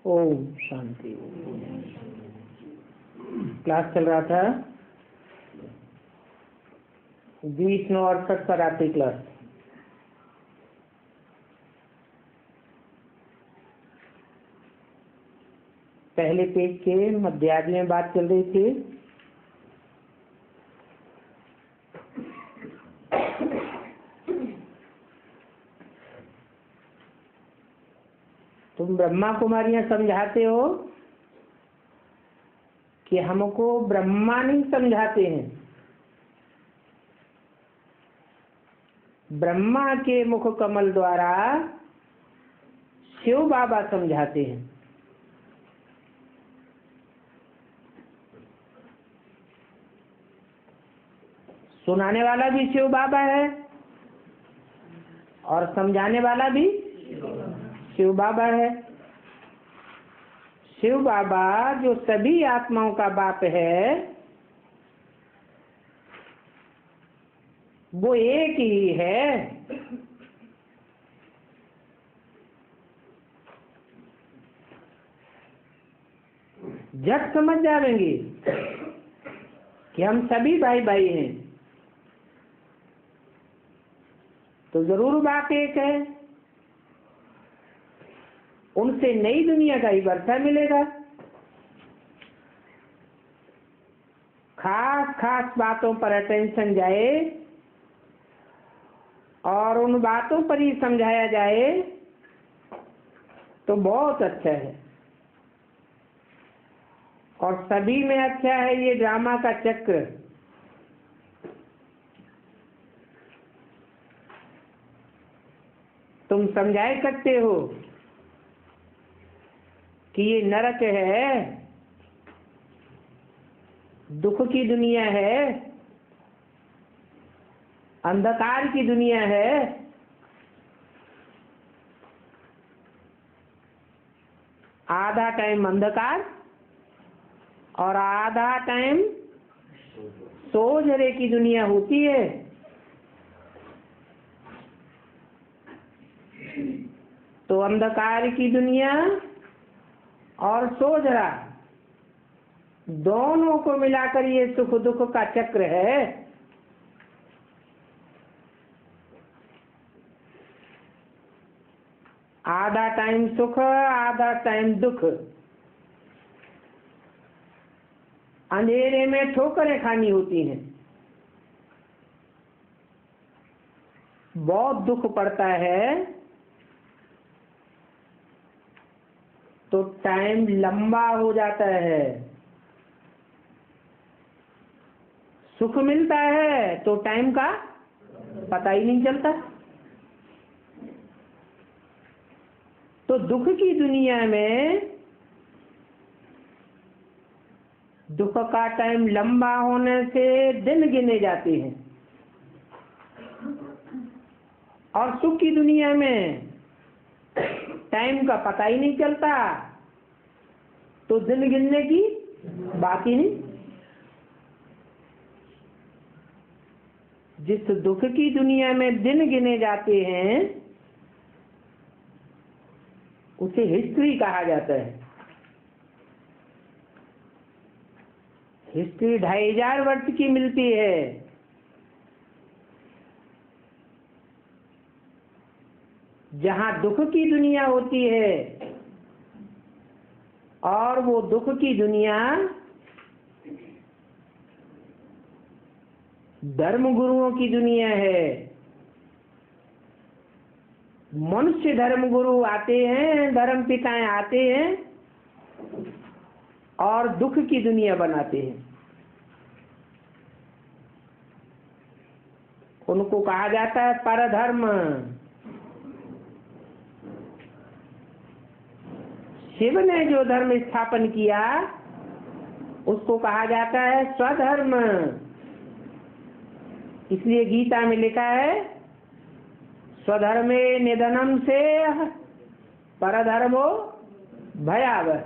Om Shanti. Class चल रहा था 20/9/68 का रात्रि क्लास। पहले पेज के मध्यार्ध में बात चल रही थी। तुम ब्रह्मा कुमारियां समझाते हो कि हमको ब्रह्मा नहीं समझाते हैं, ब्रह्मा के मुख कमल द्वारा शिव बाबा समझाते हैं। सुनाने वाला भी शिव बाबा है और समझाने वाला भी शिव बाबा है। शिव बाबा जो सभी आत्माओं का बाप है, वो एक ही है। जब समझ जाएंगे कि हम सभी भाई भाई हैं, तो जरूर बाप एक है। उनसे नई दुनिया का ही वर्षा मिलेगा। खास खास बातों पर अटेंशन जाए और उन बातों पर ही समझाया जाए तो बहुत अच्छा है। और सभी में अच्छा है ये ड्रामा का चक्र। तुम समझाए सकते हो कि ये नरक है, दुख की दुनिया है, अंधकार की दुनिया है। आधा टाइम अंधकार और आधा टाइम सोझरे की दुनिया होती है। तो अंधकार की दुनिया और सोझरा दोनों को मिलाकर ये सुख दुख का चक्र है। आधा टाइम सुख, आधा टाइम दुख। अंधेरे में ठोकरें खानी होती हैं, बहुत दुख पड़ता है, तो टाइम लंबा हो जाता है। सुख मिलता है तो टाइम का पता ही नहीं चलता। तो दुख की दुनिया में दुख का टाइम लंबा होने से दिन गिने जाते हैं, और सुख की दुनिया में टाइम का पता ही नहीं चलता, तो दिन गिनने की बात ही नहीं। जिस दुख की दुनिया में दिन गिने जाते हैं उसे हिस्ट्री कहा जाता है। हिस्ट्री 2500 वर्ष की मिलती है। जहां दुख की दुनिया होती है, और वो दुख की दुनिया धर्म गुरुओं की दुनिया है। मनुष्य धर्म गुरु आते हैं, धर्म पिताएं आते हैं और दुख की दुनिया बनाते हैं। उनको कहा जाता है परधर्म। शिव ने जो धर्म स्थापन किया उसको कहा जाता है स्वधर्म। इसलिए गीता में लिखा है स्वधर्मे निधनम से परधर्मो भयावह।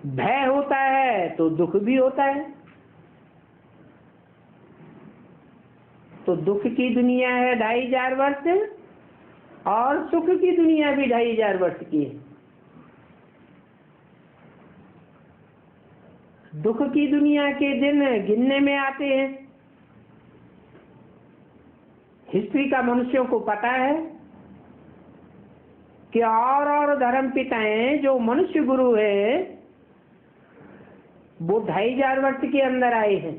भय होता है तो दुख भी होता है। तो दुख की दुनिया है 2500 वर्ष और सुख की दुनिया भी 2500 वर्ष की है। दुख की दुनिया के दिन गिनने में आते हैं। हिस्ट्री का मनुष्यों को पता है कि और धर्म पिताएं जो मनुष्य गुरु है वो 2500 वर्ष के अंदर आए हैं।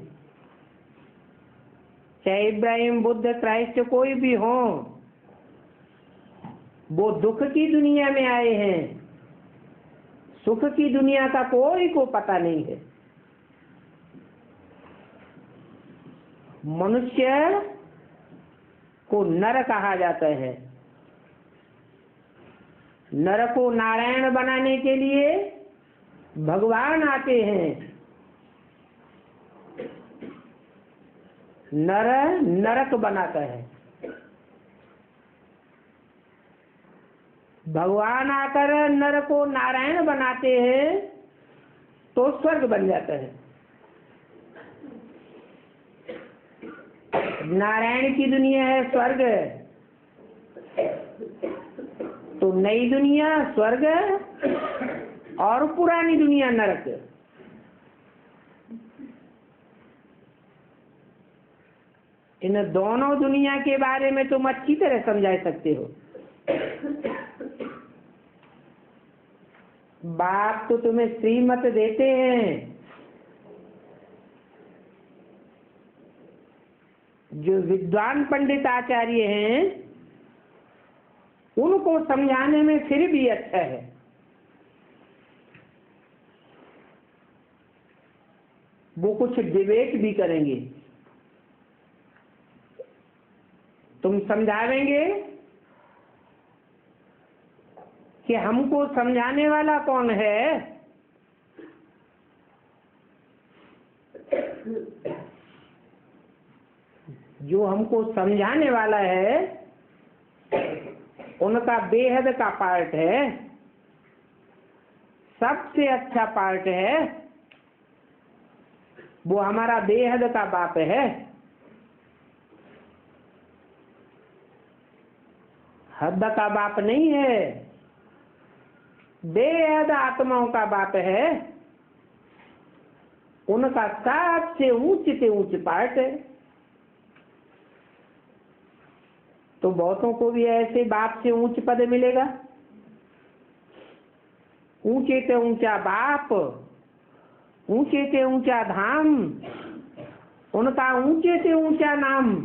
चाहे इब्राहिम, बुद्ध, क्राइस्ट कोई भी हो, वो दुख की दुनिया में आए हैं। सुख की दुनिया का कोई को पता नहीं है। मनुष्य को नर कहा जाता है। नर को नारायण बनाने के लिए भगवान आते हैं। नर नरक बनाता है, भगवान आकर नर को नारायण बनाते हैं तो स्वर्ग बन जाता है। नारायण की दुनिया है स्वर्ग, तो नई दुनिया स्वर्ग और पुरानी दुनिया नरक। इन दोनों दुनिया के बारे में तुम अच्छी तरह समझा सकते हो। बाप तो तुम्हें श्रीमत देते हैं। जो विद्वान पंडित आचार्य हैं उनको समझाने में फिर भी अच्छा है। वो कुछ डिबेट भी करेंगे, तुम समझावेंगे कि हमको समझाने वाला कौन है। जो हमको समझाने वाला है उनका बेहद का पार्ट है, सबसे अच्छा पार्ट है। वो हमारा बेहद का बाप है। हद का बाप नहीं है, बेहद आत्माओं का बाप है। उनका सबसे ऊंच से ऊंच पार्ट है। तो बहुतों को भी ऐसे बाप से ऊंच पद मिलेगा। ऊंचे से ऊंचा बाप, ऊंचे से ऊंचा धाम, उनका ऊंचे से ऊंचा नाम।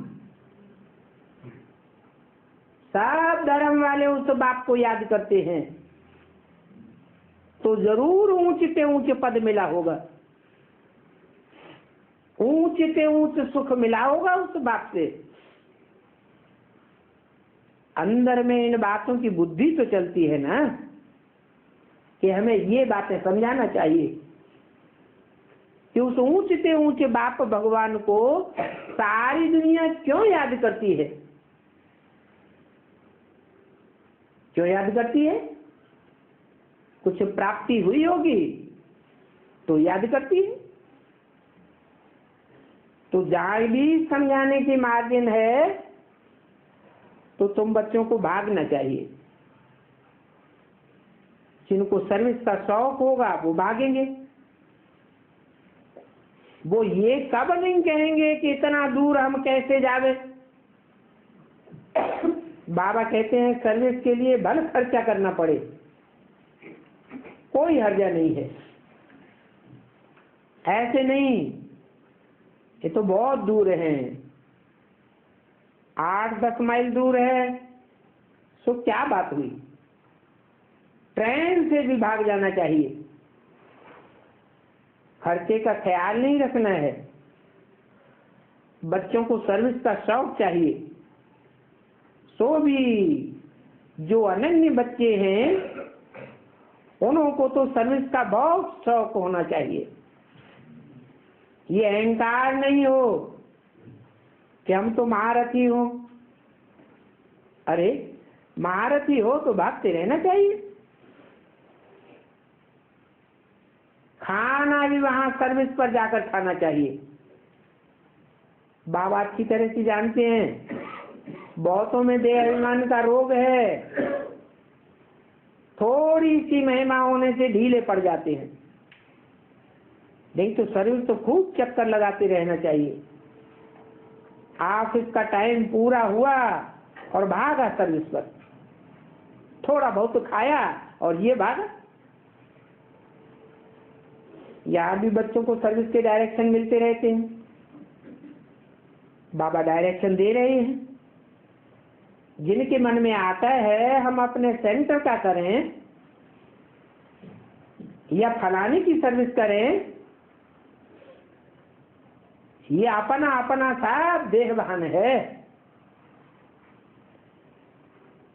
सब धर्म वाले उस बाप को याद करते हैं तो जरूर ऊंचे से ऊंचे पद मिला होगा, ऊंचे से ऊंच सुख मिला होगा उस बाप से। अंदर में इन बातों की बुद्धि तो चलती है ना कि हमें ये बातें समझाना चाहिए कि उस ऊंचे से ऊंचे बाप भगवान को सारी दुनिया क्यों याद करती है। क्यों याद करती है? कुछ प्राप्ति हुई होगी तो याद करती है। तो जहां भी समझाने की मार्जिन है तो तुम बच्चों को भागना चाहिए। जिनको सर्विस का शौक होगा वो भागेंगे। वो ये कब नहीं कहेंगे कि इतना दूर हम कैसे जावे। बाबा कहते हैं सर्विस के लिए भले खर्चा करना पड़े, कोई हर्जा नहीं है। ऐसे नहीं, ये तो बहुत दूर है, 8-10 माइल दूर है, तो क्या बात हुई। ट्रेन से भी भाग जाना चाहिए। खर्चे का ख्याल नहीं रखना है। बच्चों को सर्विस का शौक चाहिए। सो भी जो अनन्य बच्चे हैं उनको तो सर्विस का बहुत शौक होना चाहिए। ये अहंकार नहीं हो कि हम तो महारथी हो। अरे महारथी हो तो भागते रहना चाहिए। खाना भी वहां सर्विस पर जाकर खाना चाहिए। बाबा अच्छी तरह से जानते हैं बहुतों में देह अभिमान का रोग है, थोड़ी सी महिमा होने से ढीले पड़ जाते हैं। नहीं तो शरीर तो खूब चक्कर लगाते रहना चाहिए। ऑफिस का टाइम पूरा हुआ और भागा सर्विस पर, थोड़ा बहुत खाया और ये भागा। यहाँ भी बच्चों को सर्विस के डायरेक्शन मिलते रहते हैं, बाबा डायरेक्शन दे रहे हैं। जिनके मन में आता है हम अपने सेंटर का करें या फलाने की सर्विस करें, ये अपना अपना सब देहभान है।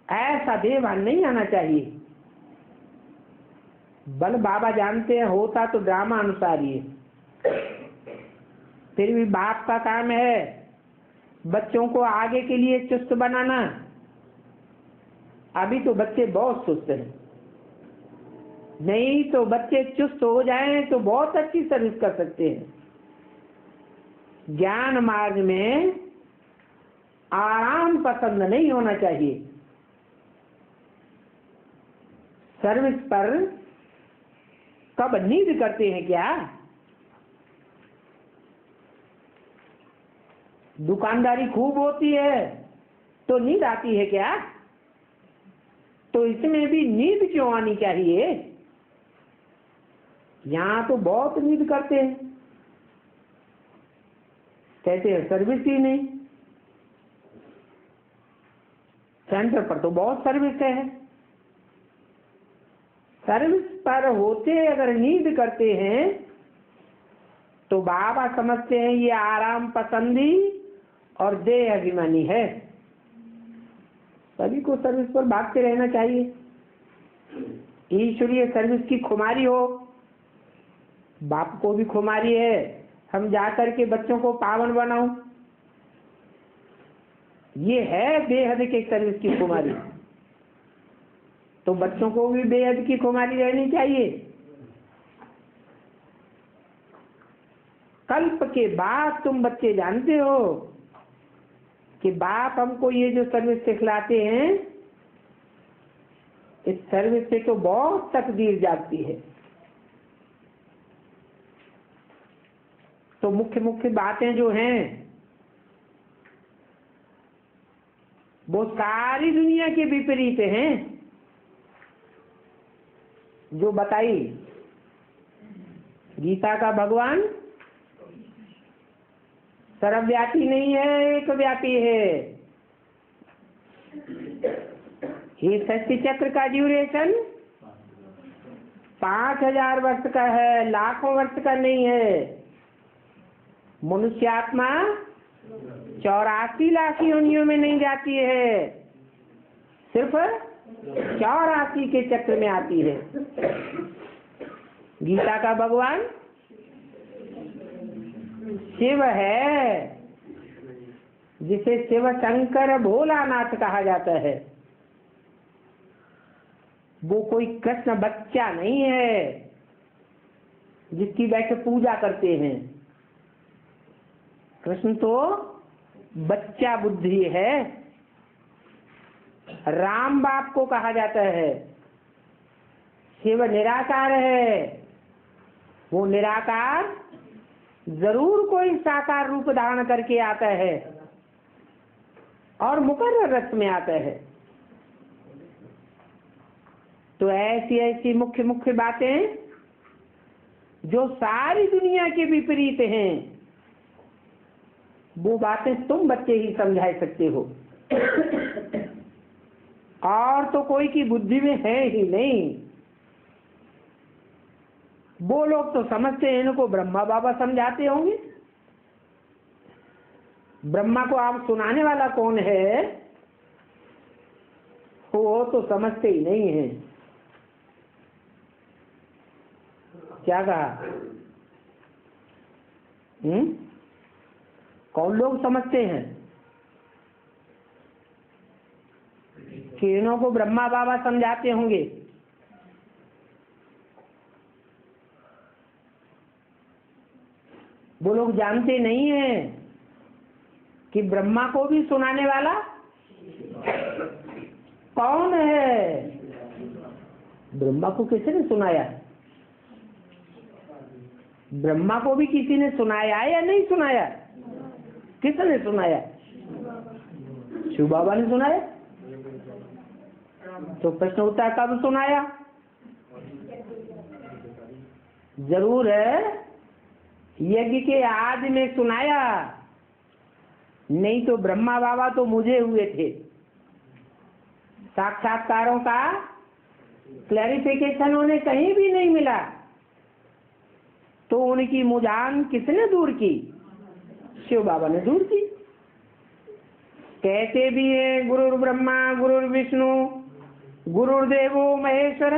ऐसा देहभान नहीं आना चाहिए। बल बाबा जानते हैं होता तो ड्रामा अनुसार ही है। फिर भी बाप का काम है बच्चों को आगे के लिए चुस्त बनाना। अभी तो बच्चे बहुत सुस्त हैं, नहीं तो बच्चे चुस्त हो जाएं तो बहुत अच्छी सर्विस कर सकते हैं। ज्ञान मार्ग में आराम पसंद नहीं होना चाहिए। सर्विस पर कब नींद करते हैं क्या? दुकानदारी खूब होती है तो नींद आती है क्या? तो इसमें भी नींद क्यों आनी चाहिए? यहां तो बहुत नींद करते हैं, कहते हैं सर्विस ही नहीं। सेंटर पर तो बहुत सर्विस है। सर्विस पर होते अगर नींद करते हैं तो बाबा समझते हैं ये आराम पसंदी और देह अभिमानी है। सभी को सर्विस पर भागते रहना चाहिए। ईश्वरीय सर्विस की खुमारी हो, बाप को भी खुमारी है हम जाकर के बच्चों को पावन बनाऊं, ये है बेहद के सर्विस की खुमारी। तो बच्चों को भी बेहद की खुमारी रहनी चाहिए। कल्प के बाद तुम बच्चे जानते हो कि बाप हमको ये जो सर्विस सिखलाते हैं, इस सर्विस से तो बहुत तकदीर जागती है। तो मुख्य मुख्य बातें जो हैं वो सारी दुनिया के विपरीत हैं जो बताई। गीता का भगवान सर्वव्यापी नहीं है, एक व्यापी है। ये सृष्टि चक्र का ड्यूरेशन 5000 वर्ष का है, लाखों वर्ष का नहीं है। मनुष्यात्मा 84 लाख योनियों में नहीं जाती है, सिर्फ 84 के चक्र में आती है। गीता का भगवान शिव है, जिसे शिव शंकर भोलानाथ कहा जाता है। वो कोई कृष्ण बच्चा नहीं है जिसकी बैठे पूजा करते हैं। कृष्ण तो बच्चा बुद्धि है। राम बाप को कहा जाता है। शिव निराकार है। वो निराकार जरूर कोई साकार रूप धारण करके आता है और मुकर्रर रथ में आता है। तो ऐसी ऐसी मुख्य मुख्य बातें जो सारी दुनिया के विपरीत हैं, वो बातें तुम बच्चे ही समझा सकते हो, और तो कोई की बुद्धि में है ही नहीं। वो लोग तो समझते हैं इनको ब्रह्मा बाबा समझाते होंगे। ब्रह्मा को आप सुनाने वाला कौन है, वो तो समझते ही नहीं है। क्या कहा? कौन लोग समझते हैं कि इन्हों को ब्रह्मा बाबा समझाते होंगे? वो लोग जानते नहीं हैं कि ब्रह्मा को भी सुनाने वाला कौन है? ब्रह्मा को किसने सुनाया? ब्रह्मा को भी किसी ने सुनाया या नहीं सुनाया? किसने सुनाया? शिव बाबा ने सुनाया। तो प्रश्न उठता है कब सुनाया? जरूर है, यज्ञ के आदि में सुनाया, नहीं तो ब्रह्मा बाबा तो मुझे हुए थे। साक्षात्कारों का क्लैरिफिकेशन उन्हें कहीं भी नहीं मिला, तो उनकी मुझान किसने दूर की? शिव बाबा ने दूर की। कहते भी है गुरुर् ब्रह्मा गुरुर् विष्णु गुरुर्देवो महेश्वर।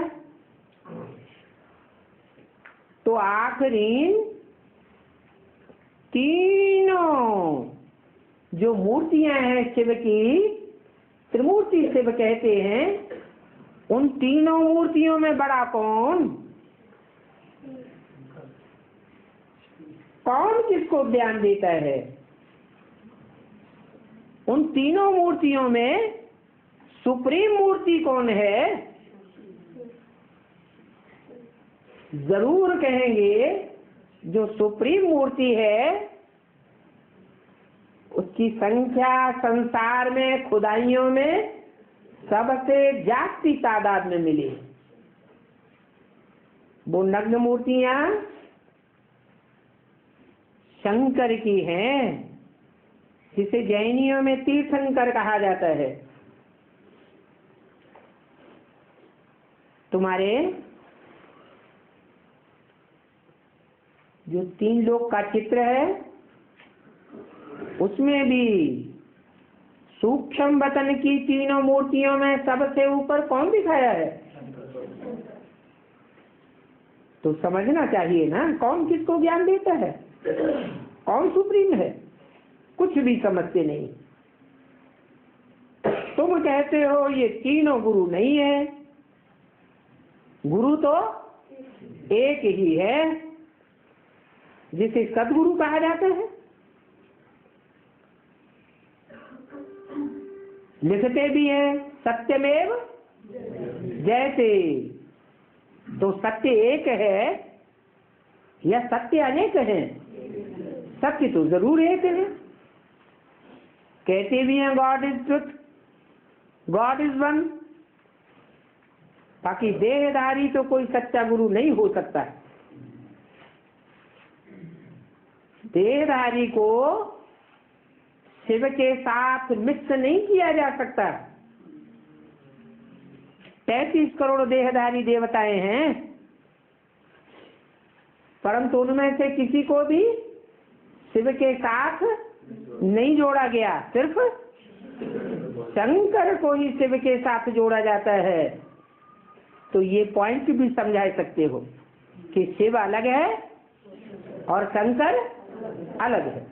तो आखिरी तीनों जो मूर्तियां हैं शिव की, त्रिमूर्ति शिव कहते हैं, उन तीनों मूर्तियों में बड़ा कौन? कौन किसको ज्ञान देता है? उन तीनों मूर्तियों में सुप्रीम मूर्ति कौन है? जरूर कहेंगे जो सुप्रीम मूर्ति है उसकी संख्या संसार में खुदाइयों में सबसे जास्ती तादाद में मिली। वो नग्न मूर्तियां शंकर की हैं, जिसे जैनियों में तीर्थंकर कहा जाता है। तुम्हारे जो 3 लोक का चित्र है उसमें भी सूक्ष्म वतन की तीनों मूर्तियों में सबसे ऊपर कौन दिखाया है? तो समझना चाहिए ना, कौन किसको ज्ञान देता है, कौन सुप्रीम है। कुछ भी समझते नहीं। तुम कहते हो ये तीनों गुरु नहीं है, गुरु तो एक ही है जिसे सदगुरु कहा जाता है। लिखते भी है सत्यमेव जयते। तो सत्य एक है या सत्य अनेक है? सत्य तो जरूर एक है। कहते भी हैं God is truth, God is one. बाकी देहधारी तो कोई सच्चा गुरु नहीं हो सकता। देहधारी को शिव के साथ मिक्स नहीं किया जा सकता। 33 करोड़ देहधारी देवताएं हैं, परंतु उनमें से किसी को भी शिव के साथ नहीं जोड़ा गया। सिर्फ शंकर को ही शिव के साथ जोड़ा जाता है। तो ये पॉइंट भी समझा सकते हो कि शिव अलग है और शंकर अलग है।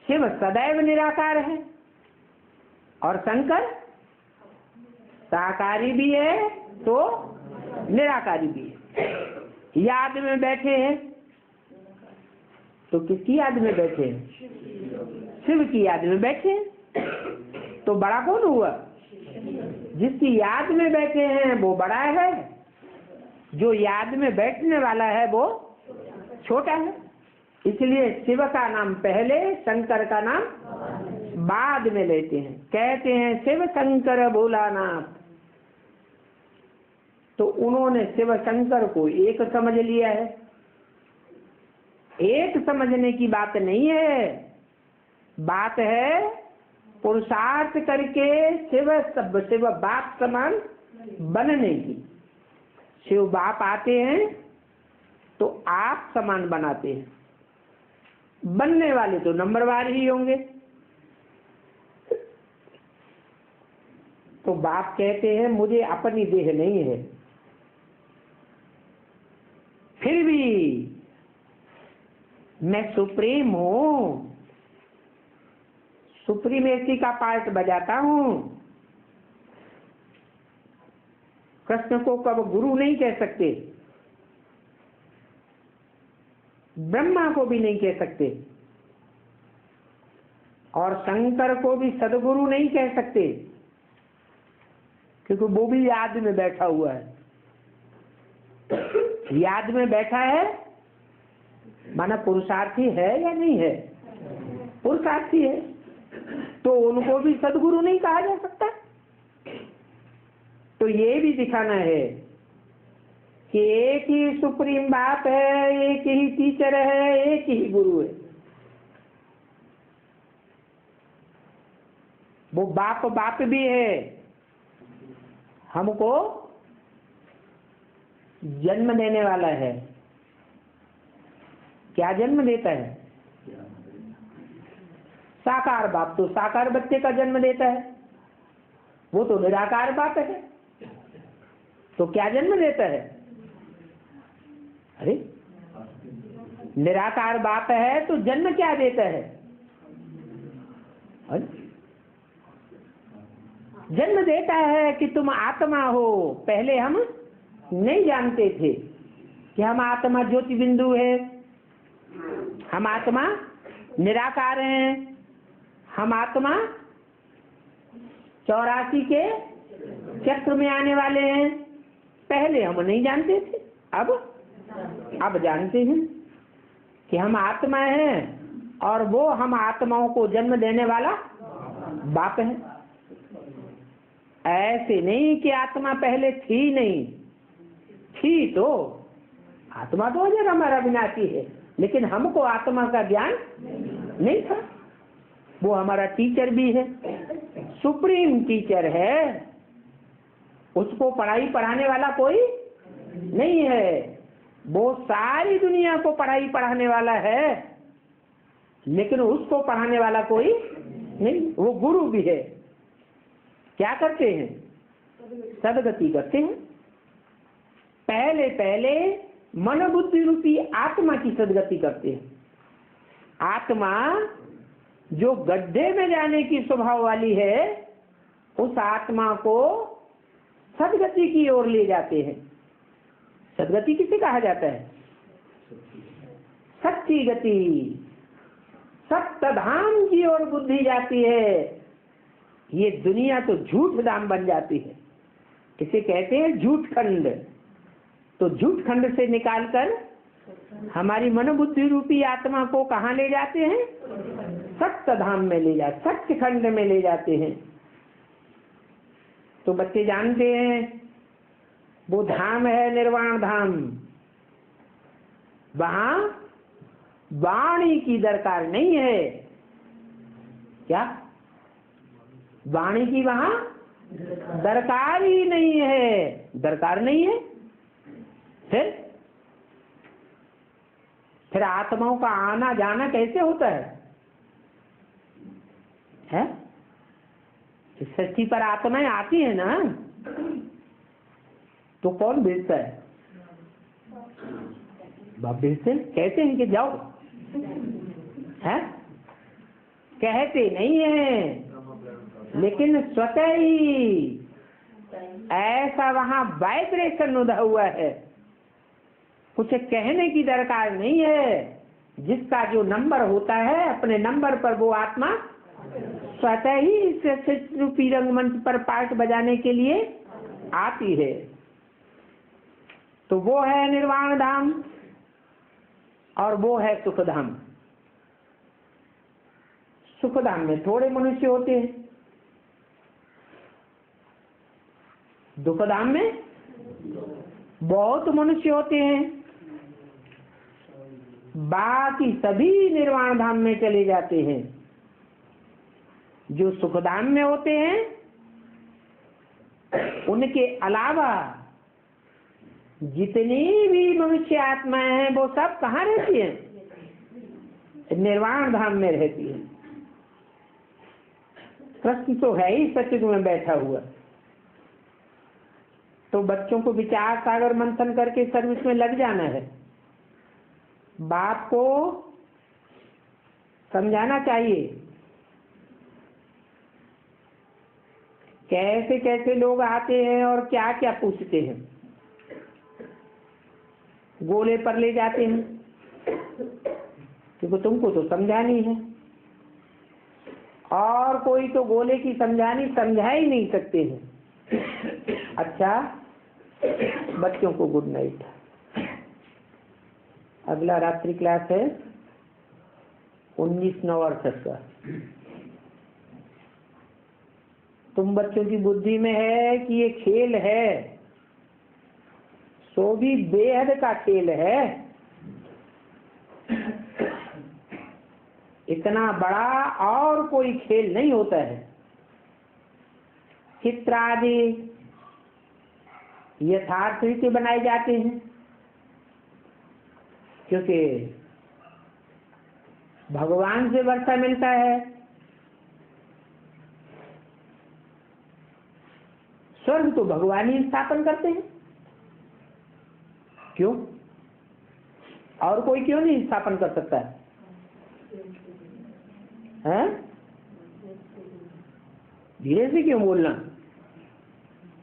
शिव सदैव निराकार है और शंकर साकारी भी है तो निराकारी भी है। याद में बैठे हैं तो किसकी याद में बैठे हैं? शिव की याद में बैठे हैं। तो बड़ा कौन हुआ? जिसकी याद में बैठे हैं वो बड़ा है, जो याद में बैठने वाला है वो छोटा है। इसलिए शिव का नाम पहले, शंकर का नाम बाद में लेते हैं। कहते हैं शिव शंकर भोलानाथ। तो उन्होंने शिव शंकर को एक समझ लिया है। एक समझने की बात नहीं है, बात है पुरुषार्थ करके शिव बाप समान बनने की। शिव बाप आते हैं तो आप समान बनाते हैं, बनने वाले तो नंबरवार ही होंगे। तो बाप कहते हैं मुझे अपनी देह नहीं है, फिर भी मैं सुप्रीम हूं, सुप्रीमेसी का पार्ट बजाता हूं। कृष्ण को कब गुरु नहीं कह सकते, ब्रह्मा को भी नहीं कह सकते, और शंकर को भी सदगुरु नहीं कह सकते। क्योंकि वो भी याद में बैठा हुआ है। याद में बैठा है माना पुरुषार्थी है या नहीं है? पुरुषार्थी है, तो उनको भी सदगुरु नहीं कहा जा सकता। तो ये भी दिखाना है कि एक ही सुप्रीम बाप है, एक ही टीचर है, एक ही गुरु है। वो बाप बाप भी है, हमको जन्म देने वाला है। क्या जन्म देता है? साकार बाप तो साकार बच्चे का जन्म देता है, वो तो निराकार बाप है, तो क्या जन्म देता है? अरे निराकार बाप है तो जन्म क्या देता है? अरे जन्म देता है कि तुम आत्मा हो। पहले हम नहीं जानते थे कि हम आत्मा ज्योति बिंदु है, हम आत्मा निराकार हैं, हम आत्मा 84 के चक्र में आने वाले हैं। पहले हम नहीं जानते थे, अब जानते हैं कि हम आत्मा हैं और वो हम आत्माओं को जन्म देने वाला बाप है। ऐसे नहीं कि आत्मा पहले थी नहीं, थी तो आत्मा तो अजर हमारा विनाशी है, लेकिन हमको आत्मा का ज्ञान नहीं था। वो हमारा टीचर भी है, सुप्रीम टीचर है, उसको पढ़ाई पढ़ाने वाला कोई नहीं है। वो सारी दुनिया को पढ़ाई पढ़ाने वाला है, लेकिन उसको पढ़ाने वाला कोई नहीं। वो गुरु भी है। क्या करते हैं? सदगति करते हैं। पहले पहले मन बुद्धि रूपी आत्मा की सदगति करते हैं। आत्मा जो गड्ढे में जाने की स्वभाव वाली है, उस आत्मा को सदगति की ओर ले जाते हैं। सदगति किसे कहा जाता है? सच्ची गति, सत्य धाम की ओर बुद्धि जाती है। ये दुनिया तो झूठ धाम बन जाती है। इसे कहते हैं झूठ खंड। तो झूठ खंड से निकालकर हमारी मन बुद्धि रूपी आत्मा को कहाँ ले जाते हैं? सत्य धाम में ले जाते, सत्य खंड में ले जाते हैं। तो बच्चे जानते हैं वो धाम है निर्वाण धाम। वहां वाणी की दरकार नहीं है। क्या? वाणी की वहां दरकार ही नहीं है। दरकार नहीं है। फिर आत्माओं का आना जाना कैसे होता है? सृष्टि पर आत्माएं आती है ना, तो कौन भेजता है? बाप भेजते हैं। कहते हैं कि जाओ, है? कहते नहीं है, लेकिन स्वतः ही ऐसा वहां वाइब्रेशन उदा हुआ है। कुछ कहने की दरकार नहीं है। जिसका जो नंबर होता है, अपने नंबर पर वो आत्मा स्वतः ही इस रूपी रंगमंच पर पार्ट बजाने के लिए आती है। तो वो है निर्वाण धाम और वो है सुख धाम। सुख धाम में थोड़े मनुष्य होते हैं, दुख धाम में बहुत मनुष्य होते हैं। बाकी सभी निर्वाण धाम में चले जाते हैं। जो सुख धाम में होते हैं, उनके अलावा जितनी भी मनुष्य आत्माएं हैं, वो सब कहाँ रहती हैं? निर्वाण धाम में रहती है। कृष्ण तो है ही सचमुच में बैठा हुआ। तो बच्चों को विचार सागर मंथन करके सर्विस में लग जाना है। बाप को समझाना चाहिए कैसे कैसे लोग आते हैं और क्या क्या पूछते हैं। गोले पर ले जाते हैं, क्योंकि तुमको तो समझानी है, और कोई तो गोले की समझा ही नहीं सकते हैं। अच्छा, बच्चों को गुड नाइट। अगला रात्रि क्लास है 19/9 का। तुम बच्चों की बुद्धि में है कि ये खेल है, सो भी बेहद का खेल है। इतना बड़ा और कोई खेल नहीं होता है। चित्र आदि यथार्थ रीति बनाए जाते हैं, क्योंकि भगवान से वर्षा मिलता है। स्वर्ग तो भगवान ही स्थापन करते हैं। क्यों? और कोई क्यों नहीं स्थापन कर सकता है? धीरे से क्यों बोलना,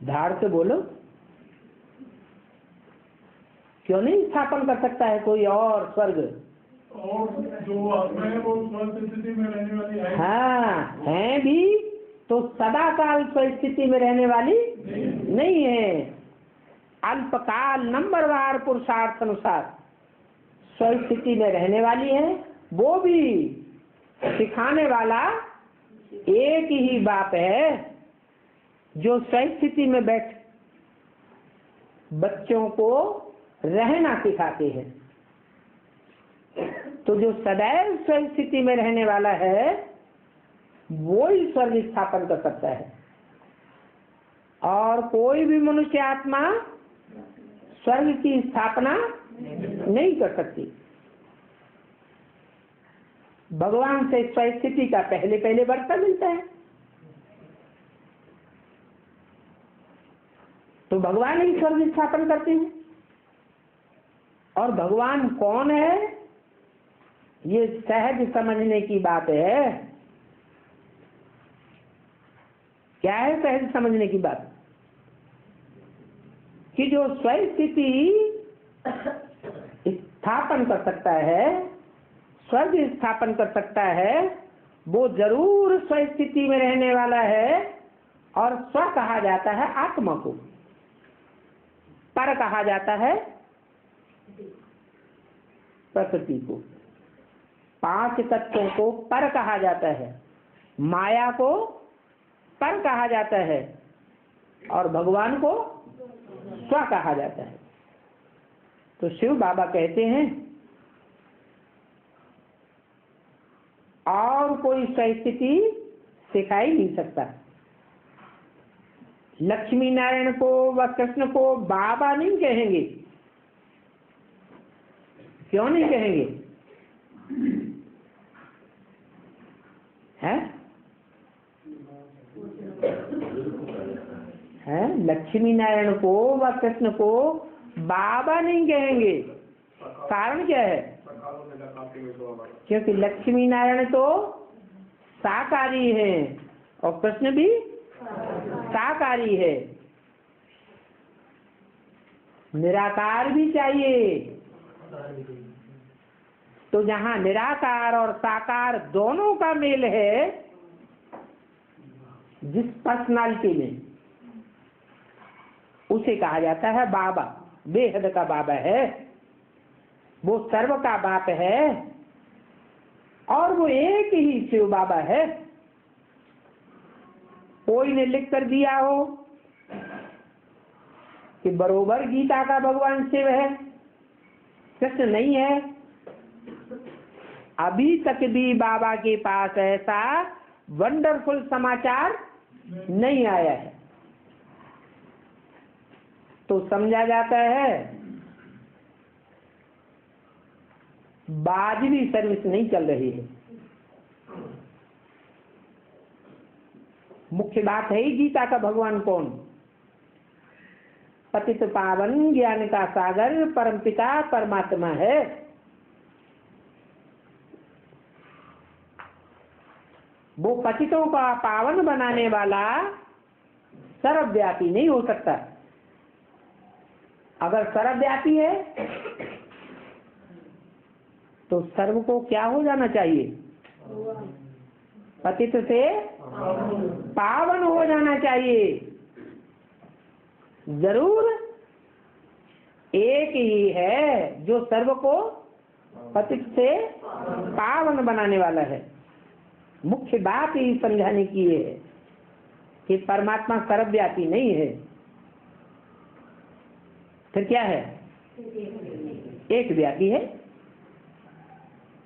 धार से बोलो। क्यों नहीं स्थापन कर सकता है कोई और स्वर्ग? और जो आत्मा है वो स्वस्थ स्थिति में रहने वाली है। हाँ, है भी तो सदा काल स्थिति में रहने वाली नहीं है। अल्पकाल नंबरवार पुरुषार्थ अनुसार स्थिति में रहने वाली है। वो भी सिखाने वाला एक ही बाप है, जो स्थिति में बैठ बच्चों को रहना सिखाते हैं। तो जो सदैव स्थिति में रहने वाला है वो ही स्वर्ग स्थापन कर सकता है, और कोई भी मनुष्य आत्मा स्वर्ग की स्थापना नहीं कर सकती। भगवान से स्थिति का पहले पहले वर्षा मिलता है, तो भगवान ही स्वर्ग स्थापन करते हैं। और भगवान कौन है, ये सहज समझने की बात है। क्या है सहज समझने की बात? कि जो स्थिति स्थापन कर सकता है, स्वर्ग स्थापन कर सकता है, वो जरूर स्थिति में रहने वाला है। और स्व कहा जाता है आत्मा को, पर कहा जाता है प्रकृति को। 5 तत्वों को पर कहा जाता है, माया को पर कहा जाता है, और भगवान को स्व कहा जाता है। तो शिव बाबा कहते हैं और कोई स्थिति सिखाई नहीं सकता। लक्ष्मी नारायण को व कृष्ण को बाबा नहीं कहेंगे। क्यों नहीं कहेंगे? हैं? लक्ष्मी नारायण को व कृष्ण को बाबा नहीं कहेंगे। कारण क्या है? क्योंकि लक्ष्मी नारायण तो साकारी है और कृष्ण भी साकारी है। निराकार भी चाहिए। तो जहाँ निराकार और साकार दोनों का मेल है, जिस पर्सनालिटी में, उसे कहा जाता है बाबा। बेहद का बाबा है, वो सर्व का बाप है, और वो एक ही शिव बाबा है। कोई ने लिख कर दिया हो कि बरोबर गीता का भगवान शिव है, कृष्ण नहीं है, अभी तक भी बाबा के पास ऐसा वंडरफुल समाचार नहीं आया है। तो समझा जाता है वाजिबी सर्विस नहीं चल रही है। मुख्य बात है ही गीता का भगवान कौन? पतित पावन ज्ञान का सागर परमपिता परमात्मा है। वो पतितों का पावन बनाने वाला सर्वव्यापी नहीं हो सकता। अगर सर्वव्यापी है तो सर्व को क्या हो जाना चाहिए? पतित से पावन हो जाना चाहिए। जरूर एक ही है जो सर्व को पतित से पावन बनाने वाला है। मुख्य बात ही समझाने की है कि परमात्मा सर्वव्यापी नहीं है, फिर क्या है? एक व्यापी है।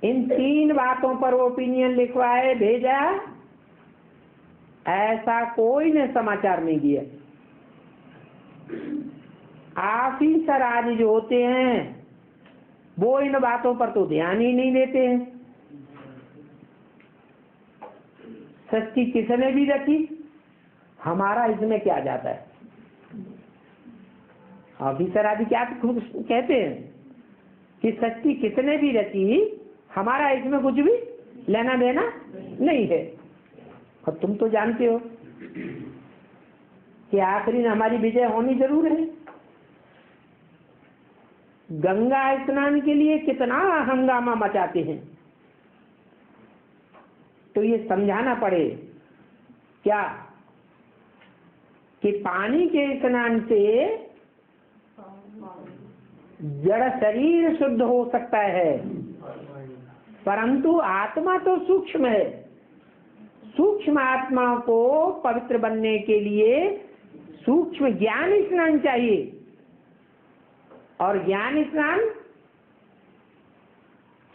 इन 3 बातों पर ओपिनियन लिखवाए भेजा, ऐसा कोई ने समाचार नहीं दिया। ऑफिसर आदि जो होते हैं वो इन बातों पर तो ध्यान ही नहीं देते हैं। सृष्टि किसने भी रखी, हमारा इसमें क्या जाता है? ऑफिसर आदि क्या कहते हैं कि सृष्टि किसने भी रची, हमारा इसमें कुछ भी लेना देना नहीं है। और तुम तो जानते हो कि आखिरी में हमारी विजय होनी जरूर है। गंगा स्नान के लिए कितना हंगामा मचाते हैं, तो ये समझाना पड़े क्या कि पानी के स्नान से जड़ शरीर शुद्ध हो सकता है, परंतु आत्मा तो सूक्ष्म है। सूक्ष्म आत्मा को पवित्र बनने के लिए सूक्ष्म ज्ञान स्नान चाहिए, और ज्ञान स्नान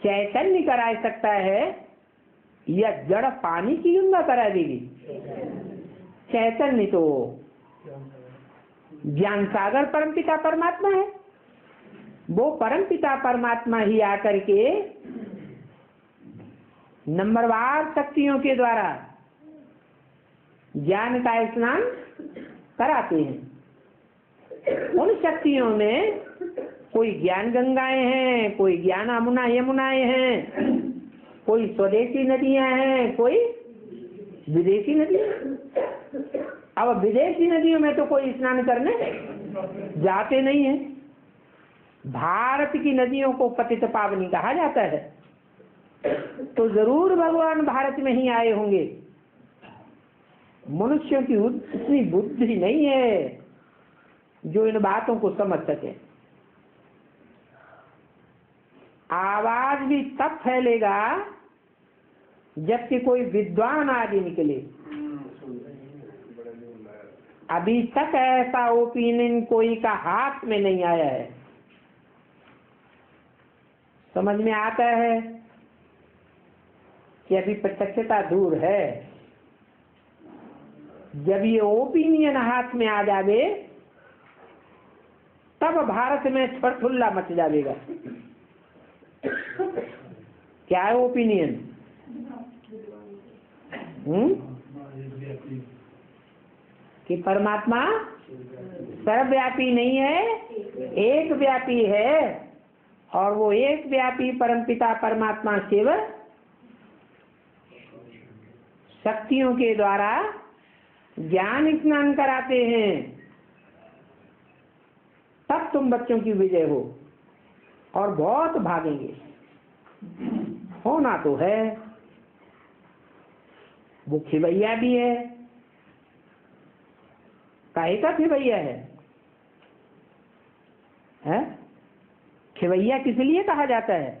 चैतन्य करा सकता है या जड़ पानी की गंगा करा देगी? चैतन्य तो ज्ञान सागर परमपिता परमात्मा है। वो परमपिता परमात्मा ही आकर के नंबरवार शक्तियों के द्वारा ज्ञान का स्नान कराते हैं। उन शक्तियों में कोई ज्ञान गंगाएं हैं, कोई ज्ञान अमुना यमुनाएं हैं, कोई स्वदेशी नदियां हैं, कोई विदेशी नदियां। अब विदेशी नदियों में तो कोई स्नान करने जाते नहीं है। भारत की नदियों को पतित पावनी कहा जाता है, तो जरूर भगवान भारत में ही आए होंगे। मनुष्यों की उतनी बुद्धि नहीं है जो इन बातों को समझ सके। आवाज भी तब फैलेगा जबकि कोई विद्वान आदि निकले। अभी तक ऐसा ओपिनियन कोई का हाथ में नहीं आया है। समझ में आता है कि अभी प्रत्यक्षता दूर है। जब ये ओपिनियन हाथ में आ जावे तब भारत में छठुल्ला मच जाएगा। क्या है ओपिनियन? कि परमात्मा सर्वव्यापी नहीं है, एक व्यापी है, और वो एक व्यापी परमपिता परमात्मा शिव शक्तियों के द्वारा ज्ञान स्नान कराते हैं, तब तुम बच्चों की विजय हो और बहुत भागेंगे। होना तो है, वो खिवैया भी है। काहे का खिवैया है? खिवैया किस लिए कहा जाता है?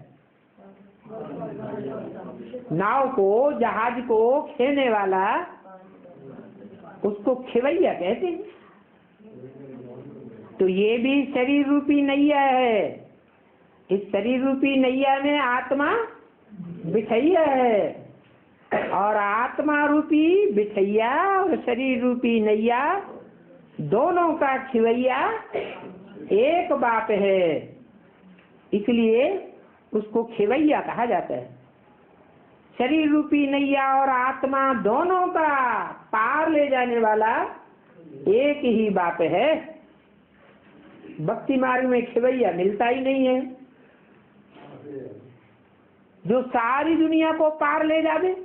नाव को, जहाज को खेने वाला, उसको खिवैया कहते हैं। तो ये भी शरीर रूपी नैया है। इस शरीर रूपी नैया में आत्मा बिठैया है, और आत्मा रूपी बिठैया और शरीर रूपी नैया दोनों का खिवैया एक बाप है, इसलिए उसको खिवैया कहा जाता है। शरीर रूपी नैया और आत्मा दोनों का पार ले जाने वाला एक ही बाप है। भक्ति मार्ग में खिवैया मिलता ही नहीं है जो सारी दुनिया को पार ले जावे।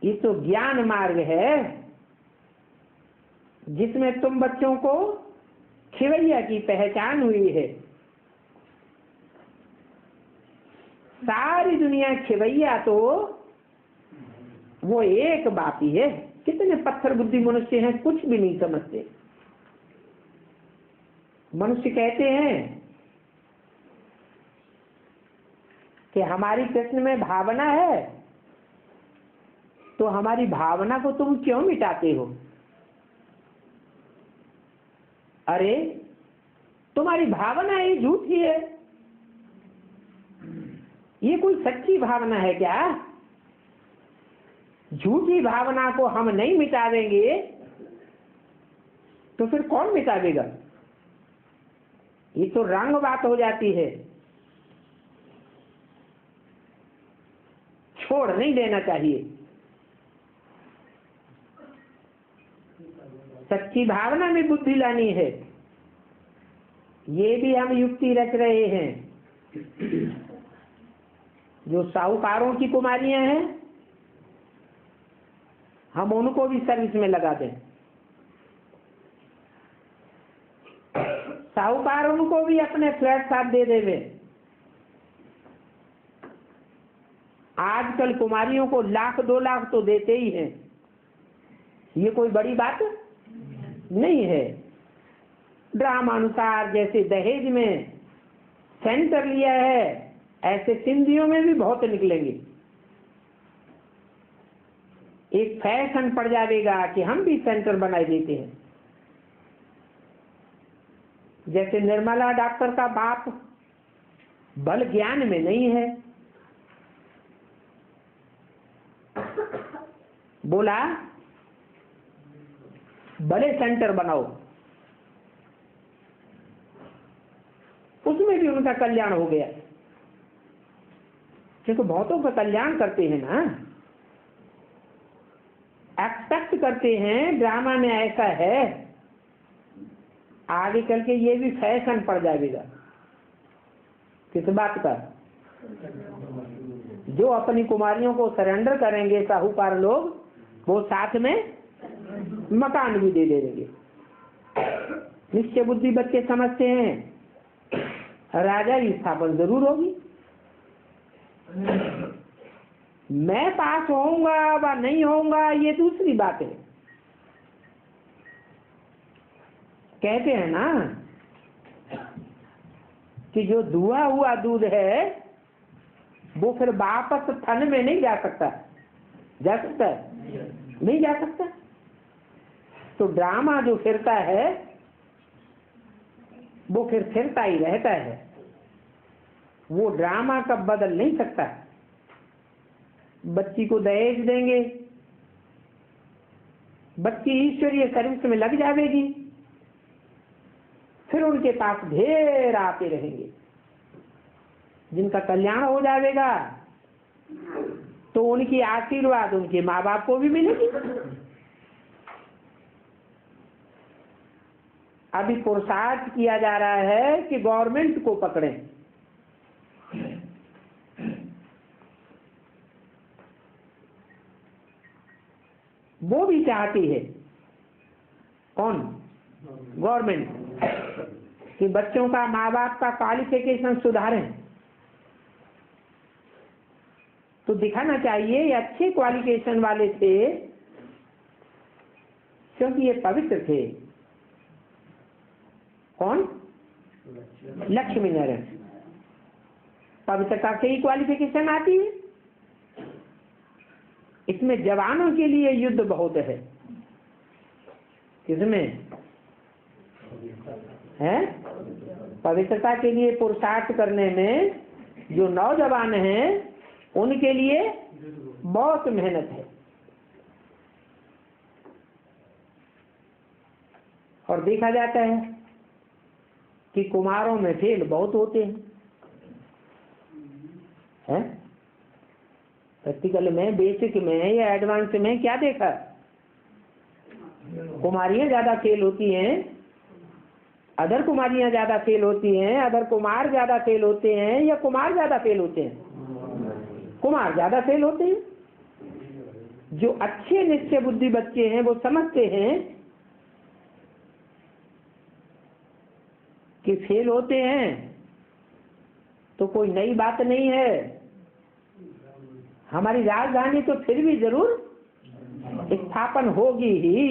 ये तो ज्ञान मार्ग है जिसमें तुम बच्चों को खिवैया की पहचान हुई है। सारी दुनिया खिवैया तो वो एक बाप ही है। कितने पत्थर बुद्धि मनुष्य हैं, कुछ भी नहीं समझते। मनुष्य कहते हैं कि हमारी कृष्ण में भावना है, तो हमारी भावना को तुम क्यों मिटाते हो? अरे तुम्हारी भावना ही झूठी है, ये कोई सच्ची भावना है क्या? झूठी भावना को हम नहीं मिटा देंगे तो फिर कौन मिटा देगा? ये तो रंग बात हो जाती है। छोड़ नहीं देना चाहिए। सच्ची भावना में बुद्धि लानी है। ये भी हम युक्ति रच रहे हैं। जो साहूकारों की कुमारियां हैं, हम उनको भी सर्विस में लगा दें। साहूकार उनको भी अपने फ्लैट साथ दे देवे। आजकल कुमारियों को 1 लाख 2 लाख तो देते ही हैं। ये कोई बड़ी बात नहीं है। ड्रामानुसार जैसे दहेज में सेंटर लिया है, ऐसे सिंधियों में भी बहुत निकलेंगे। एक फैशन पड़ जाएगा कि हम भी सेंटर बनाए देते हैं। जैसे निर्मला डॉक्टर का बाप बल ज्ञान में नहीं है, बोला बड़े सेंटर बनाओ, उसमें भी उनका कल्याण हो गया। क्योंकि बहुतों का कल्याण करते हैं ना, एक्सपेक्ट करते हैं ड्रामा में ऐसा है, आगे चल के ये भी फैशन पड़ जाएगा। किस बात का? जो अपनी कुमारियों को सरेंडर करेंगे साहूकार लोग, वो साथ में मकान भी दे देंगे। निश्चय बुद्धि बच्चे समझते हैं राजा की स्थापना जरूर होगी। मैं पास होऊंगा व नहीं होऊंगा ये दूसरी बात है। कहते हैं ना कि जो धुआ हुआ दूध है वो फिर वापस थन में नहीं जा सकता। जा सकता है? नहीं जा सकता। तो ड्रामा जो फिरता है वो फिर फिरता ही रहता है। वो ड्रामा कब बदल नहीं सकता। बच्ची को दहेज देंगे, बच्ची ईश्वरीय सर्विस में लग जाएगी, फिर उनके पास ढेर आते रहेंगे। जिनका कल्याण हो जाएगा तो उनकी आशीर्वाद उनके माँ बाप को भी मिलेगी। अभी पुरुषार्थ किया जा रहा है कि गवर्नमेंट को पकड़ें। वो भी चाहती है, कौन? गवर्नमेंट, कि बच्चों का माँ बाप का क्वालिफिकेशन सुधारें। तो दिखाना चाहिए ये अच्छे क्वालिफिकेशन वाले थे, क्योंकि ये पवित्र थे। कौन? लक्ष्मी नारायण। पवित्रता से ही क्वालिफिकेशन आती है। इसमें जवानों के लिए युद्ध बहुत है। किसमें है? पवित्रता के लिए पुरुषार्थ करने में जो नौजवान हैं उनके लिए बहुत मेहनत है। और देखा जाता है कि कुमारों में फेल बहुत होते हैं। प्रैक्टिकल में, बेसिक में या एडवांस में क्या देखा? कुमारियां ज्यादा फेल होती हैं, अदर कुमारियां ज्यादा फेल होती हैं, अदर कुमार ज्यादा फेल होते हैं, या कुमार ज्यादा फेल होते हैं? कुमार ज्यादा फेल होते हैं। जो अच्छे निश्चय बुद्धि बच्चे हैं वो समझते हैं कि फेल होते हैं तो कोई नई बात नहीं है। हमारी राजधानी तो फिर भी जरूर स्थापन होगी ही,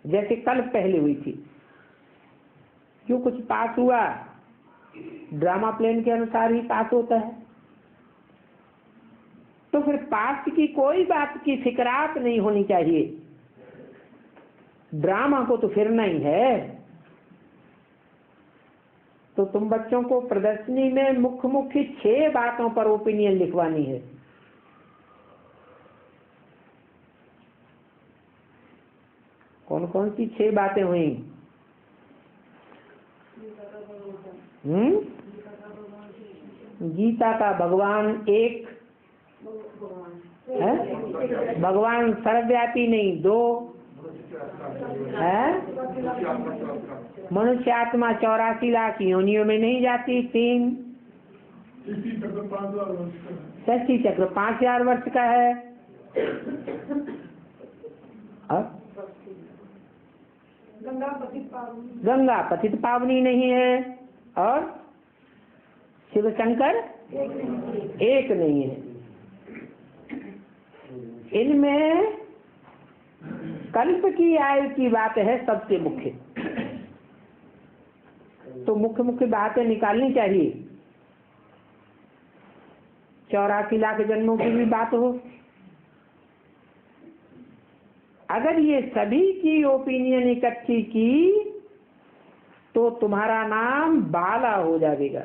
जैसे कल पहले हुई थी। जो कुछ पास हुआ ड्रामा प्लान के अनुसार ही पास होता है। तो फिर पास की कोई बात की फिक्रात नहीं होनी चाहिए। ड्रामा को तो फिरना ही है। तो तुम बच्चों को प्रदर्शनी में मुख्य मुख्य 6 बातों पर ओपिनियन लिखवानी है। कौन कौन सी 6 बातें हुई? गीता का भगवान एक है, भगवान सर्वव्यापी नहीं 2 है, मनुष्य आत्मा 84 लाख योनियों में नहीं जाती 3, षष्ठी चक्र 5000 वर्ष का है, और गंगा पतित पावनी नहीं है, और शिव शंकर एक नहीं है। इनमें कल्प की आयु की बात है सबसे मुख्य। तो मुख्य मुख्य बातें निकालनी चाहिए। 84 लाख जन्मों की भी बात हो। अगर ये सभी की ओपिनियन इकट्ठी की तो तुम्हारा नाम बाला हो जाएगा।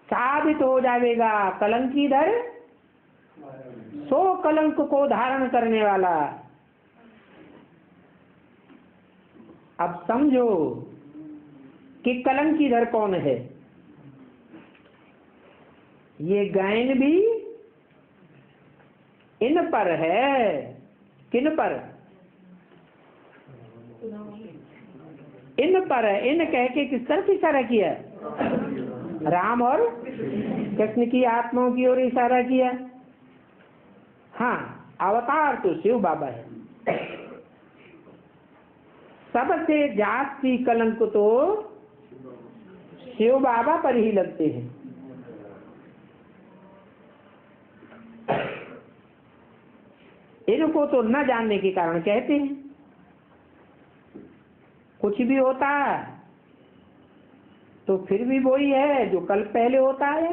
साबित हो जाएगा कलंकीधर सो कलंक को धारण करने वाला। अब समझो कि कलंकीधर कौन है। ये गायन भी इन पर है। किन पर? इन पर है। इन कह के किस तरफ इशारा किया? राम और कृष्ण की आत्माओं की ओर इशारा किया। हाँ, अवतार तो शिव बाबा है। सबसे जास्ती कलंक तो शिव बाबा पर ही लगते हैं। इनको तो न जानने के कारण कहते हैं। कुछ भी होता है तो फिर भी वही है जो कल पहले होता है।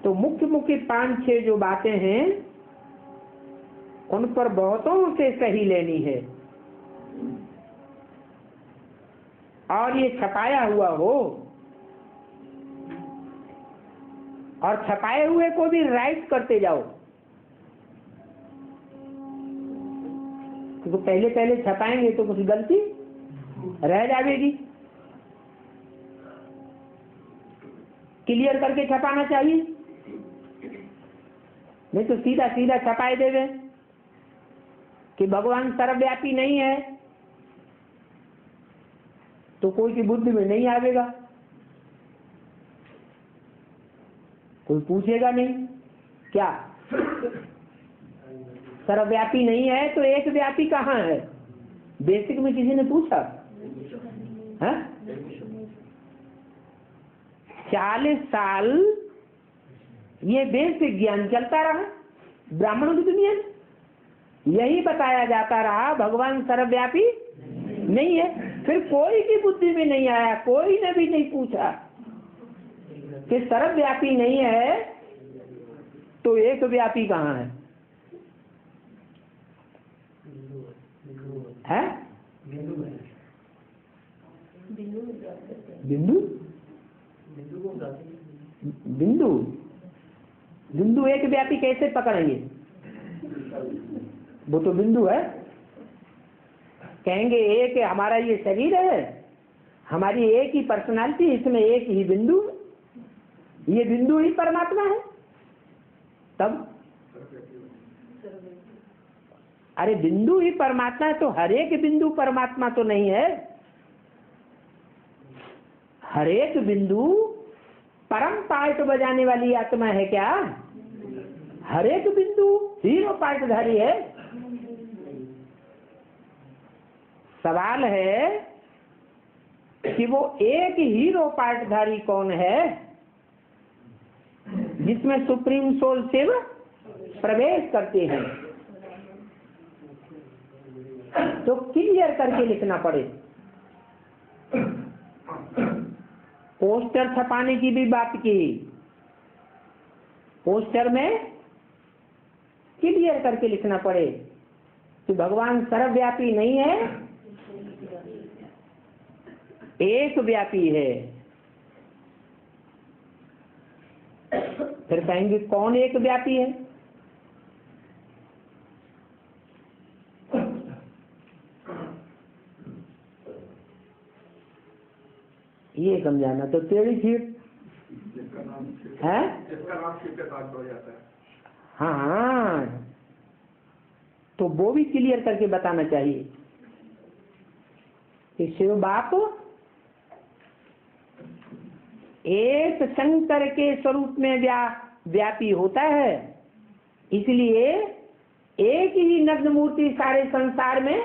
तो मुख्य मुख्य 5-6 जो बातें हैं उन पर बहुतों से सही लेनी है। और ये छपाया हुआ हो, और छपाए हुए को भी राइट करते जाओ। तो पहले पहले छपाएंगे तो कुछ गलती रह जाएगी। क्लियर करके छपाना चाहिए, नहीं तो सीधा सीधा छपाए देवे कि भगवान सर्वव्यापी नहीं है तो कोई की बुद्धि में नहीं आवेगा, कोई पूछेगा नहीं क्या सर्वव्यापी नहीं है तो एक व्यापी कहाँ है। बेसिक में किसी ने पूछा है? 40 साल ये बेसिक ज्ञान चलता रहा ब्राह्मणों की दुनिया में। यही बताया जाता रहा भगवान सर्वव्यापी नहीं है। फिर कोई की बुद्धि में नहीं आया, कोई ने भी नहीं पूछा कि सर्वव्यापी नहीं है तो एक व्यापी कहाँ है? है बिंदु बिंदु बिंदु एक व्यापी कैसे पकड़ेंगे? वो तो बिंदु है। कहेंगे एक हमारा ये शरीर है, हमारी एक ही पर्सनालिटी, इसमें एक ही बिंदु, ये बिंदु ही परमात्मा है। तब अरे बिंदु ही परमात्मा है तो हर एक बिंदु परमात्मा तो नहीं है। हर एक बिंदु परम पार्ट बजाने वाली आत्मा है क्या? हर एक बिंदु हीरो पार्टधारी है। सवाल है कि वो एक हीरो पार्टधारी कौन है जिसमें सुप्रीम सोल शिव प्रवेश करते हैं, तो क्लियर करके लिखना पड़े। पोस्टर छपाने की भी बात की, पोस्टर में क्लियर करके लिखना पड़े कि भगवान सर्वव्यापी नहीं है, एक व्यापी है। फिर कहेंगे कौन एक व्यापी है? ये समझाना तो टेढ़ी खीर है। हाँ, तो वो भी क्लियर करके बताना चाहिए कि शिव बाप एक शंकर के स्वरूप में व्यापी होता है, इसलिए एक ही नग्न मूर्ति सारे संसार में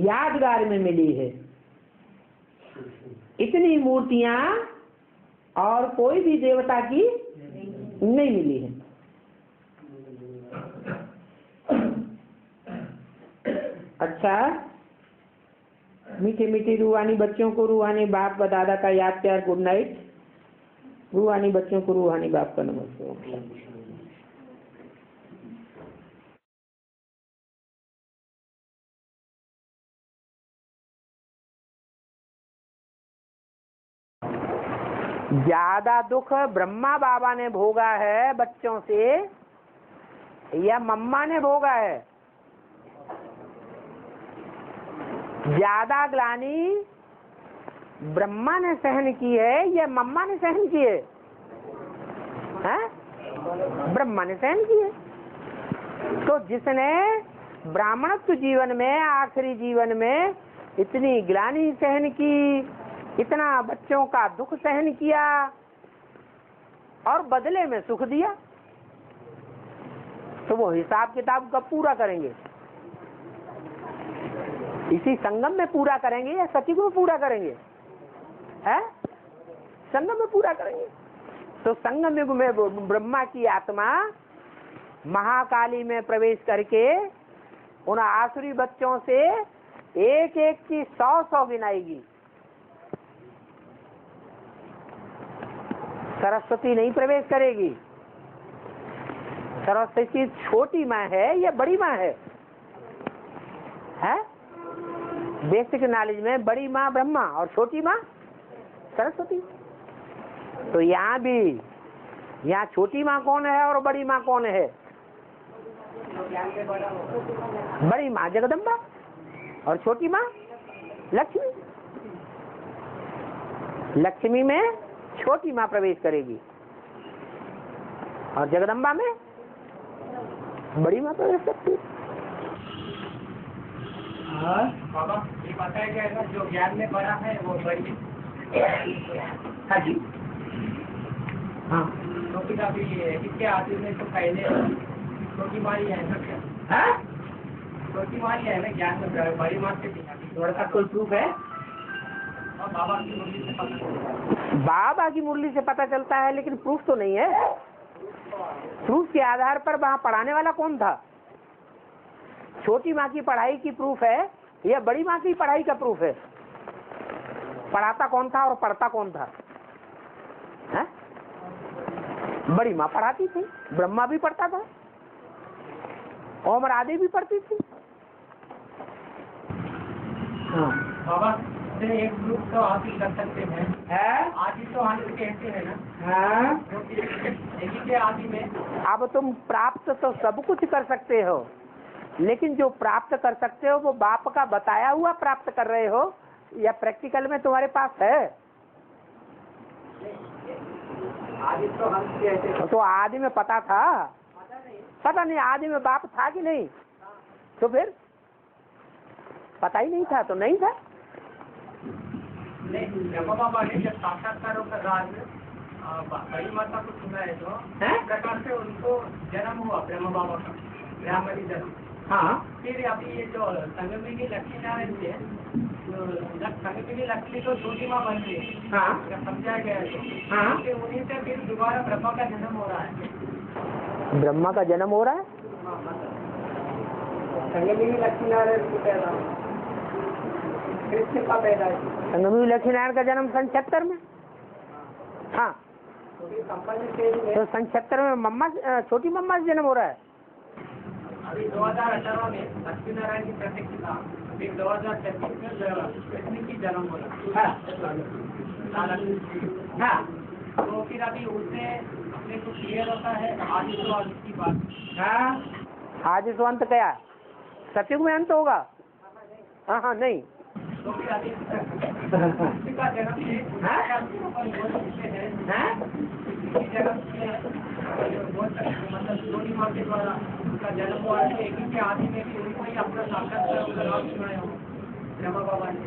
यादगार में मिली है। इतनी मूर्तियां और कोई भी देवता की नहीं मिली है। अच्छा, मीठे मीठे रूहानी बच्चों को रूहानी बाप व दादा का याद प्यार गुड नाइट। रूहानी बच्चों को रूहानी बाप का नमस्ते। ज्यादा दुख ब्रह्मा बाबा ने भोगा है बच्चों से या मम्मा ने भोगा है? ज्यादा ग्लानि ब्रह्मा ने सहन की है या मम्मा ने सहन की है? ब्रह्मा ने सहन की है। तो जिसने ब्राह्मणत्व जीवन में, आखिरी जीवन में इतनी ग्लानि सहन की, इतना बच्चों का दुख सहन किया और बदले में सुख दिया, तो वो हिसाब किताब कब पूरा करेंगे? इसी संगम में पूरा करेंगे या सतयुग में पूरा करेंगे? है संगम में पूरा करेंगे। तो संगम युग में ब्रह्मा की आत्मा महाकाली में प्रवेश करके उन आसुरी बच्चों से एक एक की 100 गिनाएगी। सरस्वती नहीं प्रवेश करेगी। सरस्वती छोटी माँ है या बड़ी माँ है? बेसिक नॉलेज में बड़ी माँ ब्रह्मा और छोटी माँ सरस्वती। तो यहाँ भी, यहाँ छोटी माँ कौन है और बड़ी माँ कौन है? बड़ी माँ जगदम्बा और छोटी माँ लक्ष्मी। लक्ष्मी में छोटी माँ प्रवेश करेगी और जगदम्बा में बड़ी माँ प्रवेश करती है। बाबा ये पता है क्या, जो ज्ञान में बड़ा है वो बड़ी। हाँ जी, हाँ। छोटी का भी इसके आदि में तो पहले छोटी माँ ही है ना? क्या छोटी माँ ही है ना ज्ञान में, बड़ी माँ से थोड़ा सा कोई प्रूफ है? बाबा की मुरली से पता चलता है। बाबा की मुरली से पता चलता है, लेकिन प्रूफ तो नहीं है। प्रूफ के आधार पर वहाँ पढ़ाने वाला कौन था? छोटी माँ की पढ़ाई की प्रूफ है या बड़ी माँ की पढ़ाई का प्रूफ है? पढ़ाता कौन था और पढ़ता कौन था? है? बड़ी माँ पढ़ाती थी, ब्रह्मा भी पढ़ता था, ओम राधे भी पढ़ती थी। हाँ बाबा एक ग्रुप तो आप ही कर सकते हैं, आदि तो हम कहते हैं ना? हाँ, इसी के आदि में अब तुम प्राप्त तो सब कुछ कर सकते हो, लेकिन जो प्राप्त कर सकते हो वो बाप का बताया हुआ प्राप्त कर रहे हो या प्रैक्टिकल में तुम्हारे पास है? आदि तो हम कहते हैं। तो आदि में पता था? पता नहीं आदि में बाप था कि नहीं? तो फिर पता ही नहीं था तो नहीं था। ब्रह्मा बाबा ने जब साक्षात्कारों का राज बड़ी माता को सुना है, तो प्रकार से उनको जन्म हुआ ब्रह्मा बाबा का, ब्राह्मणी जन्म। हाँ फिर अभी ये जो संगमिनी लक्ष्मी नारायण थे, संगमिनी लक्ष्मी तो छोटी माँ बन गई, हाँ जब समझाया गया है तो हाँ। फिर उन्हीं से फिर दोबारा ब्रह्मा का जन्म हो रहा है। ब्रह्मा का जन्म हो रहा है। संगमिनी लक्ष्मी नारायण को पैदा, कृष्ण का पैदा है। संगमी लक्ष्मी नारायण का जन्म सन 76 में। हाँ तो सन 76 में मम्मा छोटी मम्मा से जन्म हो रहा है। अभी 2018 में लक्ष्मी नारायण की प्रतिष्ठा, फिर 2026 में कृष्ण की जन्म हो रहा है। हाँ तो फिर अभी उससे अपने को क्लियर होता है आदि तो अंत की बात। हाँ आदि तो अंत क्या, सतयुग में अंत होगा। हाँ हाँ नहीं तो फिर अभी कृष्ण का जन्म से मतलब सोनी माँ के द्वारा उसका जन्म हुआ है, लेकिन के आदि में भी उनको ही अपना साक्षात्कार राज सुनाया हो ब्रह्मा बाबा ने।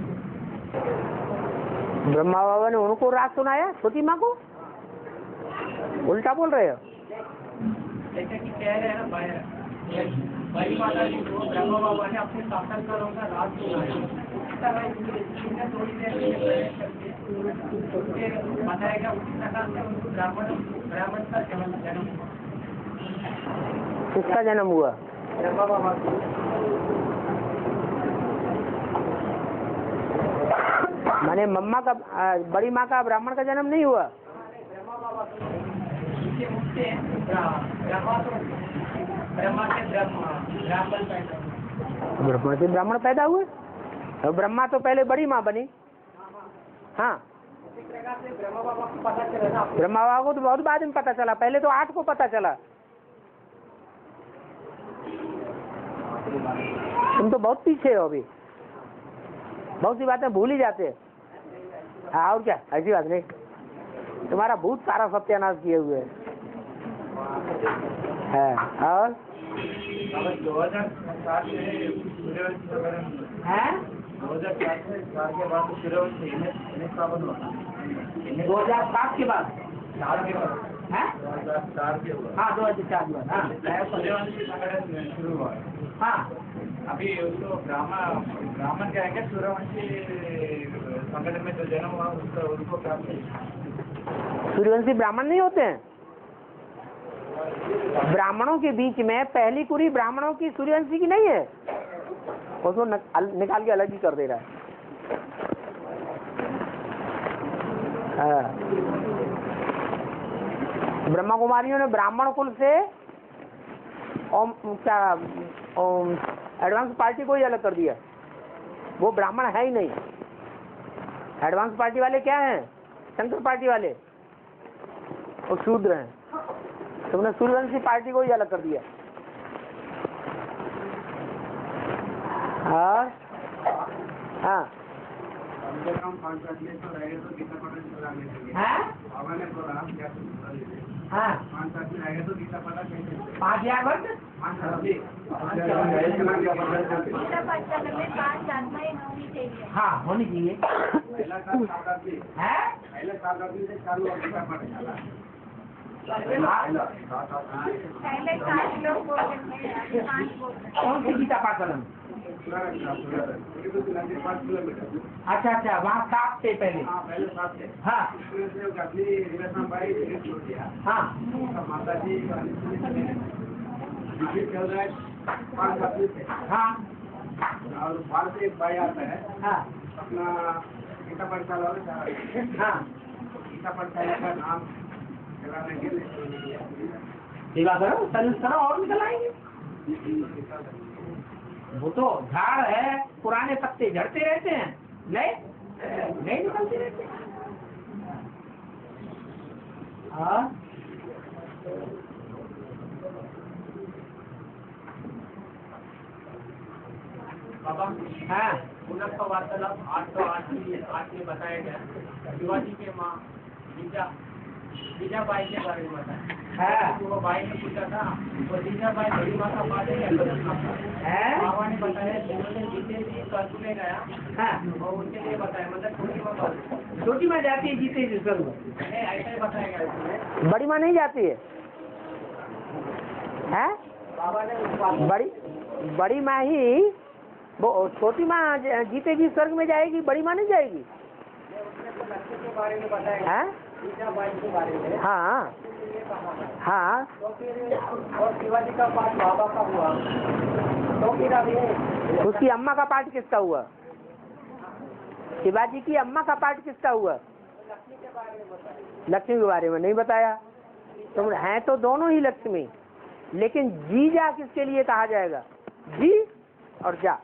ब्रह्मा बाबा ने उनको राज सुनाया छोटी माँ को, उल्टा बोल रहे हो। जैसे कि कह रहे हैं ना बड़ी माता जी को ब्रह्मा बाबा ने अपने साक्षात्कारों का राज सुनाया। थोड़ी देर बताएगा उसी प्रकार से उनको ब्राह्मण का जन्म हुआ। किसका जन्म हुआ? ब्रह्मा बाबा माने मम्मा का बड़ी माँ का ब्राह्मण का जन्म नहीं हुआ। ब्रह्मा बाबा मुझसे ब्रह्मा से ब्राह्मण पैदा, ब्रह्मा से ब्राह्मण पैदा हुए। तो ब्रह्मा तो पहले बड़ी माँ बनी। हाँ इस प्रकार से ब्रह्मा बाबा को पता चला ना। ब्रह्मा बाबा को तो बहुत बाद में पता चला, पहले तो 8 को पता चला। तुम तो बहुत पीछे हो, अभी बहुत सी बातें भूल ही जाते हैं। हाँ और क्या, ऐसी बात नहीं, तुम्हारा भूत सारा सत्यानाश किए हुए है। और 2007 के बाद सूर्यवंशी स्थापन हुआ। 2007 के बाद 4 के बाद है। 2004 के बाद हाँ 2004 के बाद। हाँ सूर्यवंशी संगठन शुरू हुआ। हाँ अभी उसको ब्राह्मण क्या है क्या सूर्यवंशी संगठन में जो जन्म हुआ उसका उनको क्या सूर्यवंशी ब्राह्मण नहीं होते हैं। ब्राह्मणों के बीच में पहली कुरी ब्राह्मणों की सूर्यवंशी की नहीं है, उसको निकाल के अलग ही कर दे रहा है। हाँ। ब्रह्मा कुमारियों ने ब्राह्मण कुल से एडवांस पार्टी को ही अलग कर दिया। वो ब्राह्मण है ही नहीं। एडवांस पार्टी वाले क्या हैं? शंकर पार्टी वाले, वो शूद्र हैं। तुमने सूर्यवंशी पार्टी को ही अलग कर दिया। हाँ हाँ हाँ 5000 वर्ष हाँ होनी चाहिए। कौन सी गीता पाठशाला में? अच्छा अच्छा, वहाँ 7 थे पहले। हाँ हाँ माता जी हाँ और बाहर से एक भाई आता है हाँ अपना गीता पाठशाला हाँ गीता पाठशाला का नाम चलाने के लिए सेवा करो, सर्विस करो और निकल आएंगे। वो तो झाड़ है, पुराने पत्ते झड़ते रहते हैं, नए निकलते रहते हैं। हाँ बाबा हाँ उनक का वार्तालाप 808 में बताया गया। शिवाजी के माँ जीजाबाई के बारे में बताया। हाँ तो वो भाई ने पूछा था, वो जीजाबाई बड़ी माँ का पास है। बाबा ने बताया जिन्होंने जीते जी कर्ज में गया हाँ और उनके लिए बताया, मतलब छोटी माँ बात छोटी माँ जाती है जीते जी जरूर, ऐसा ही बताया गया। बड़ी माँ नहीं जाती है। हैं? बाबा ने बड़ी बड़ी माँ ही, वो छोटी माँ जीते जी स्वर्ग में जाएगी, बड़ी माँ नहीं जाएगी। के बारे में बताया हाँ जीजाबाई के बारे में, हाँ हाँ। तो फिर और शिवाजी का पाठ बाबा का हुआ, तो फिर अब ये उसकी अम्मा का पाठ किसका हुआ? शिवाजी की अम्मा का पाठ किसका हुआ? लक्ष्मी के बारे में नहीं बताया। तुम हैं तो दोनों ही लक्ष्मी, लेकिन जीजा किसके लिए कहा जाएगा? जी और जा।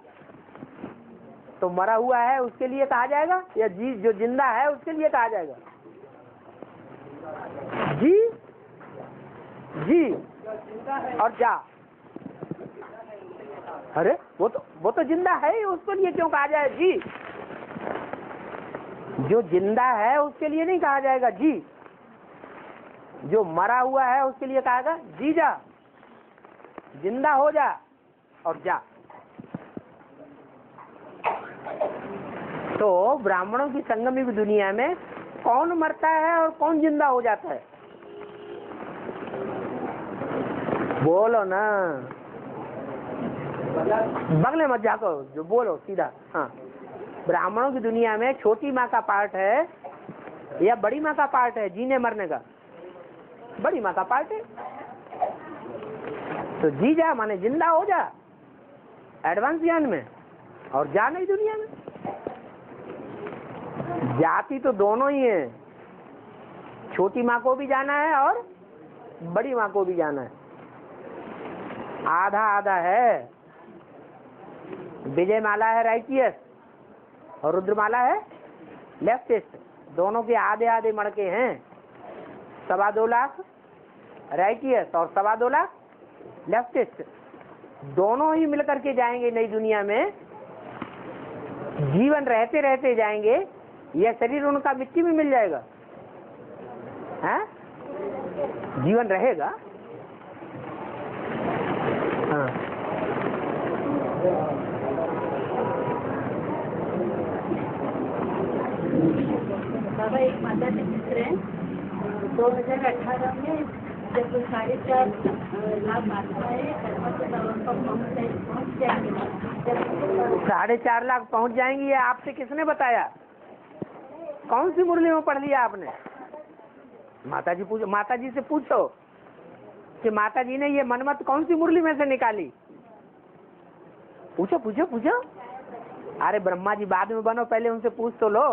तो मरा हुआ है उसके लिए कहा जाएगा, या जी जो जिंदा है उसके लिए कहा जाएगा? जी जी और जा। अरे वो तो जिंदा है ही, उसके लिए क्यों कहा जाए जी? जो जिंदा है उसके लिए नहीं कहा जाएगा जी, जो मरा हुआ है उसके लिए कहा जी जा, जिंदा हो जा और जा। तो ब्राह्मणों की संगमी की दुनिया में कौन मरता है और कौन जिंदा हो जाता है? बोलो ना, बगले मत जाको, जो बोलो सीधा। हाँ, ब्राह्मणों की दुनिया में छोटी माँ का पार्ट है या बड़ी माँ का पार्ट है जीने मरने का? बड़ी माँ का पार्ट है। तो जी जा माने जिंदा हो जा एडवांस ज्ञान में, और जा नहीं दुनिया में। जाति तो दोनों ही है, छोटी माँ को भी जाना है और बड़ी माँ को भी जाना है। आधा आधा है। विजय माला है राइटियस और रुद्रमाला है लेफ्टिस्ट, दोनों के आधे आधे मड़के हैं। 2.25 लाख राइटियस और 2.25 लाख लेफ्टिस्ट, दोनों ही मिलकर के जाएंगे नई दुनिया में। जीवन रहते रहते जाएंगे, यह शरीर उनका मिट्टी में मिल जाएगा? हैं? जीवन रहेगा। हाँ। बाबा एक माता के चित्र है 2018 में, जब 4.5 लाख माताएं पहुँच जाएंगे। 4.5 लाख पहुंच जाएंगी, ये आपसे किसने बताया? कौन सी मुरली में पढ़ लिया आपने? माता जी से पूछो कि माता जी ने ये मनमत कौन सी मुरली में से निकाली। पूछो पूछो पूछो। अरे ब्रह्मा जी बाद में बनो, पहले उनसे पूछ तो लो।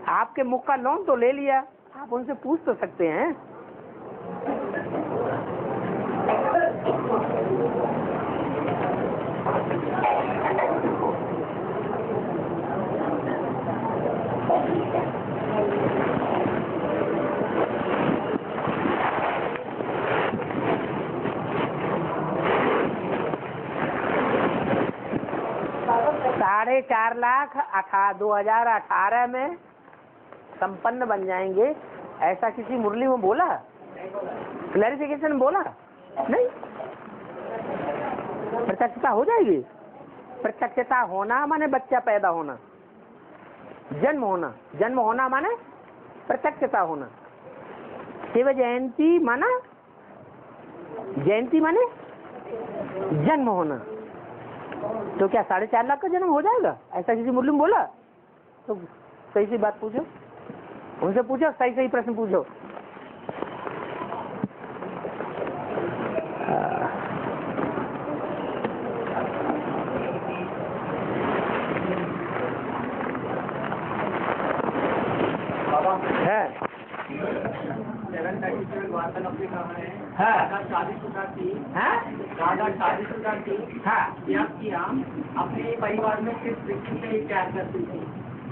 आपके मुख का लोन तो ले लिया, आप उनसे पूछ तो सकते हैं। $4.5 लाख 2018 में संपन्न बन जाएंगे, ऐसा किसी मुरली में बोला? क्लैरिफिकेशन बोला नहीं? प्रत्यक्षता हो जाएगी। प्रत्यक्षता होना माने बच्चा पैदा होना, जन्म होना। जन्म होना माने प्रत्यक्षता होना। शिव जयंती माना, जयंती माने जन्म होना। तो क्या 4.5 लाख का जन्म हो जाएगा, ऐसा किसी मुरली में बोला? तो सही सी बात पूछो, उनसे पूछो, सही सही प्रश्न पूछो। है 737 वार्तालापी कहा है। हाँ। शादीशुदा थी, हाँ? राधा शादीशुदा थी, हाँ। त्याग किया, अपने परिवार में सिर्फ व्यक्ति से ही प्यार करती थी।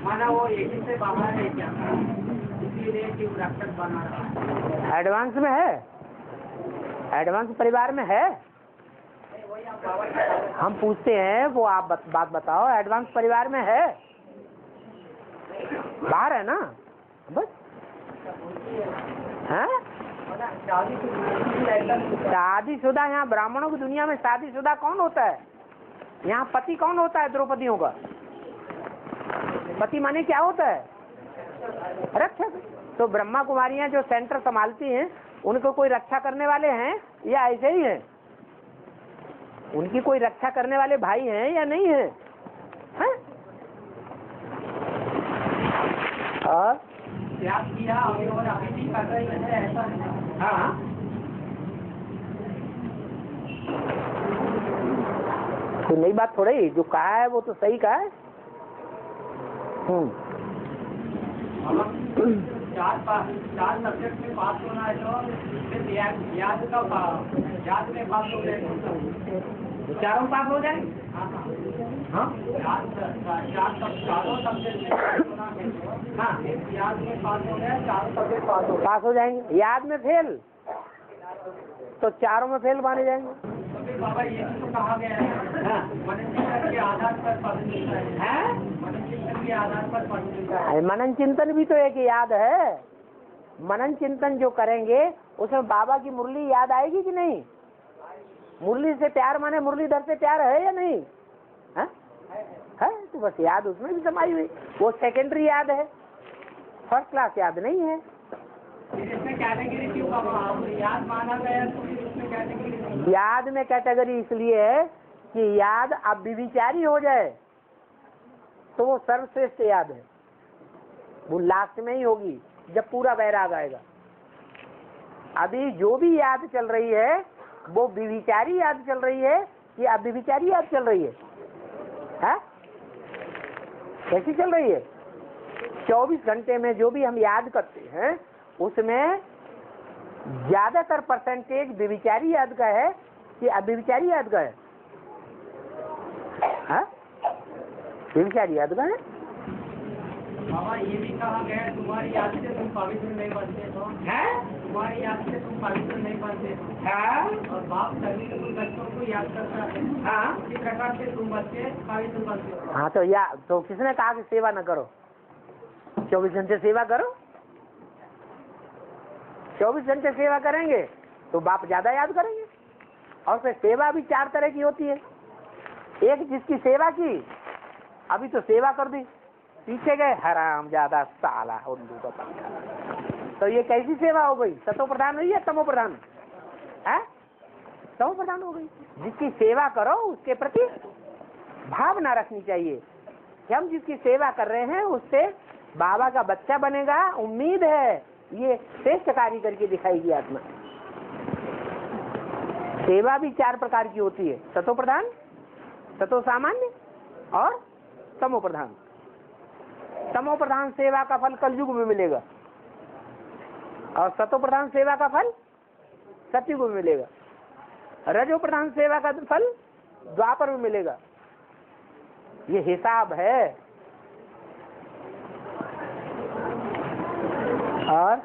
माना वो एक से बाहर है क्या, इसीलिए शिव रक्षक बना रहा है। एडवांस में है, एडवांस परिवार में है। हम पूछते हैं, वो आप बात बताओ, एडवांस परिवार में है? बाहर है ना बस। हैं? शादीशुदा, यहाँ ब्राह्मणों की दुनिया में शादीशुदा कौन होता है? यहाँ पति कौन होता है द्रौपदियों का? पति माने क्या होता है? रक्षक। तो ब्रह्मा कुमारियां जो सेंटर संभालती हैं, उनको कोई रक्षा करने वाले हैं या ऐसे ही हैं? उनकी कोई रक्षा करने वाले भाई हैं या नहीं है? हैं? और त्याग किया अभी और अभी भी कर रही है, ऐसा है। हाँ, तो नई बात थोड़ी, जो कहा है वो तो सही कहा है। चार सब्जेक्ट में पास होना है तो याद में पास हो जाएगा, चारों पास हो जाए। हाँ, चारों सब्जेक्ट में पास होना है तो हाँ, याद में पास हो गया, चारों सब्जेक्ट पास हो जाएंगे। याद में फेल तो चारों में फेल माने जाएंगे। तो फिर बाबा ये भी तो कहा गया है, हाँ, मनन चिंतन के आधार पर पद मिलता है, मनन चिंतन के आधार पर पद मिलता है। मनन चिंतन भी तो एक याद है। मनन चिंतन जो करेंगे उसमें बाबा की मुरली याद आएगी कि नहीं? मुरली से प्यार माने मुरलीधर से प्यार है या नहीं? है तो बस याद उसमें भी समाई हुई, वो सेकेंडरी याद है, फर्स्ट क्लास याद नहीं है। इसमें कैटेगरी क्यों बाबा याद माना गया, तो इसमें कैटेगरी याद में कैटेगरी इसलिए है कि याद अब विचारी हो जाए तो वो सर्वश्रेष्ठ याद है, वो लास्ट में ही होगी जब पूरा वैराग आएगा। अभी जो भी याद चल रही है वो विचारी याद चल रही है कि अब विचारी याद चल रही है? कैसी चल रही है? 24 घंटे में जो भी हम याद करते हैं उसमें ज्यादातर परसेंटेज विचारी याद का है कि अविचारी याद का है? विचारी याद का है। बाबा ये भी कहा गया है तुम्हारी याद से तुम पवित्र नहीं बनते हो, तुम्हारी याद से तुम पवित्र नहीं बनते हो, और बाप सभी बच्चों को याद करता है, इसी प्रकार से तुम बच्चे पवित्र बनते हो। हाँ, तो किसने कहा कि सेवा न करो? 24 घंटे सेवा करो। 24 घंटे सेवा करेंगे तो बाप ज्यादा याद करेंगे। और फिर सेवा भी 4 तरह की होती है। एक जिसकी सेवा की, अभी तो सेवा कर दी, पीछे गए हराम ज्यादा साला उल्लू का पंखा, तो ये कैसी सेवा हो गई? सतो प्रधान हुई या तमो प्रधान? तमो प्रधान हो गई। जिसकी सेवा करो उसके प्रति भावना रखनी चाहिए कि हम जिसकी सेवा कर रहे हैं उससे बाबा का बच्चा बनेगा, उम्मीद है ये श्रेष्ठ कार्य करके दिखाएगी आत्मा। सेवा भी 4 प्रकार की होती है, सतो प्रधान, सतो सामान्य और तमो प्रधान। तमो प्रधान सेवा का फल कलयुग में मिलेगा और सतो प्रधान सेवा का फल सतयुग में मिलेगा। रजो प्रधान सेवा का फल द्वापर में मिलेगा। ये हिसाब है। और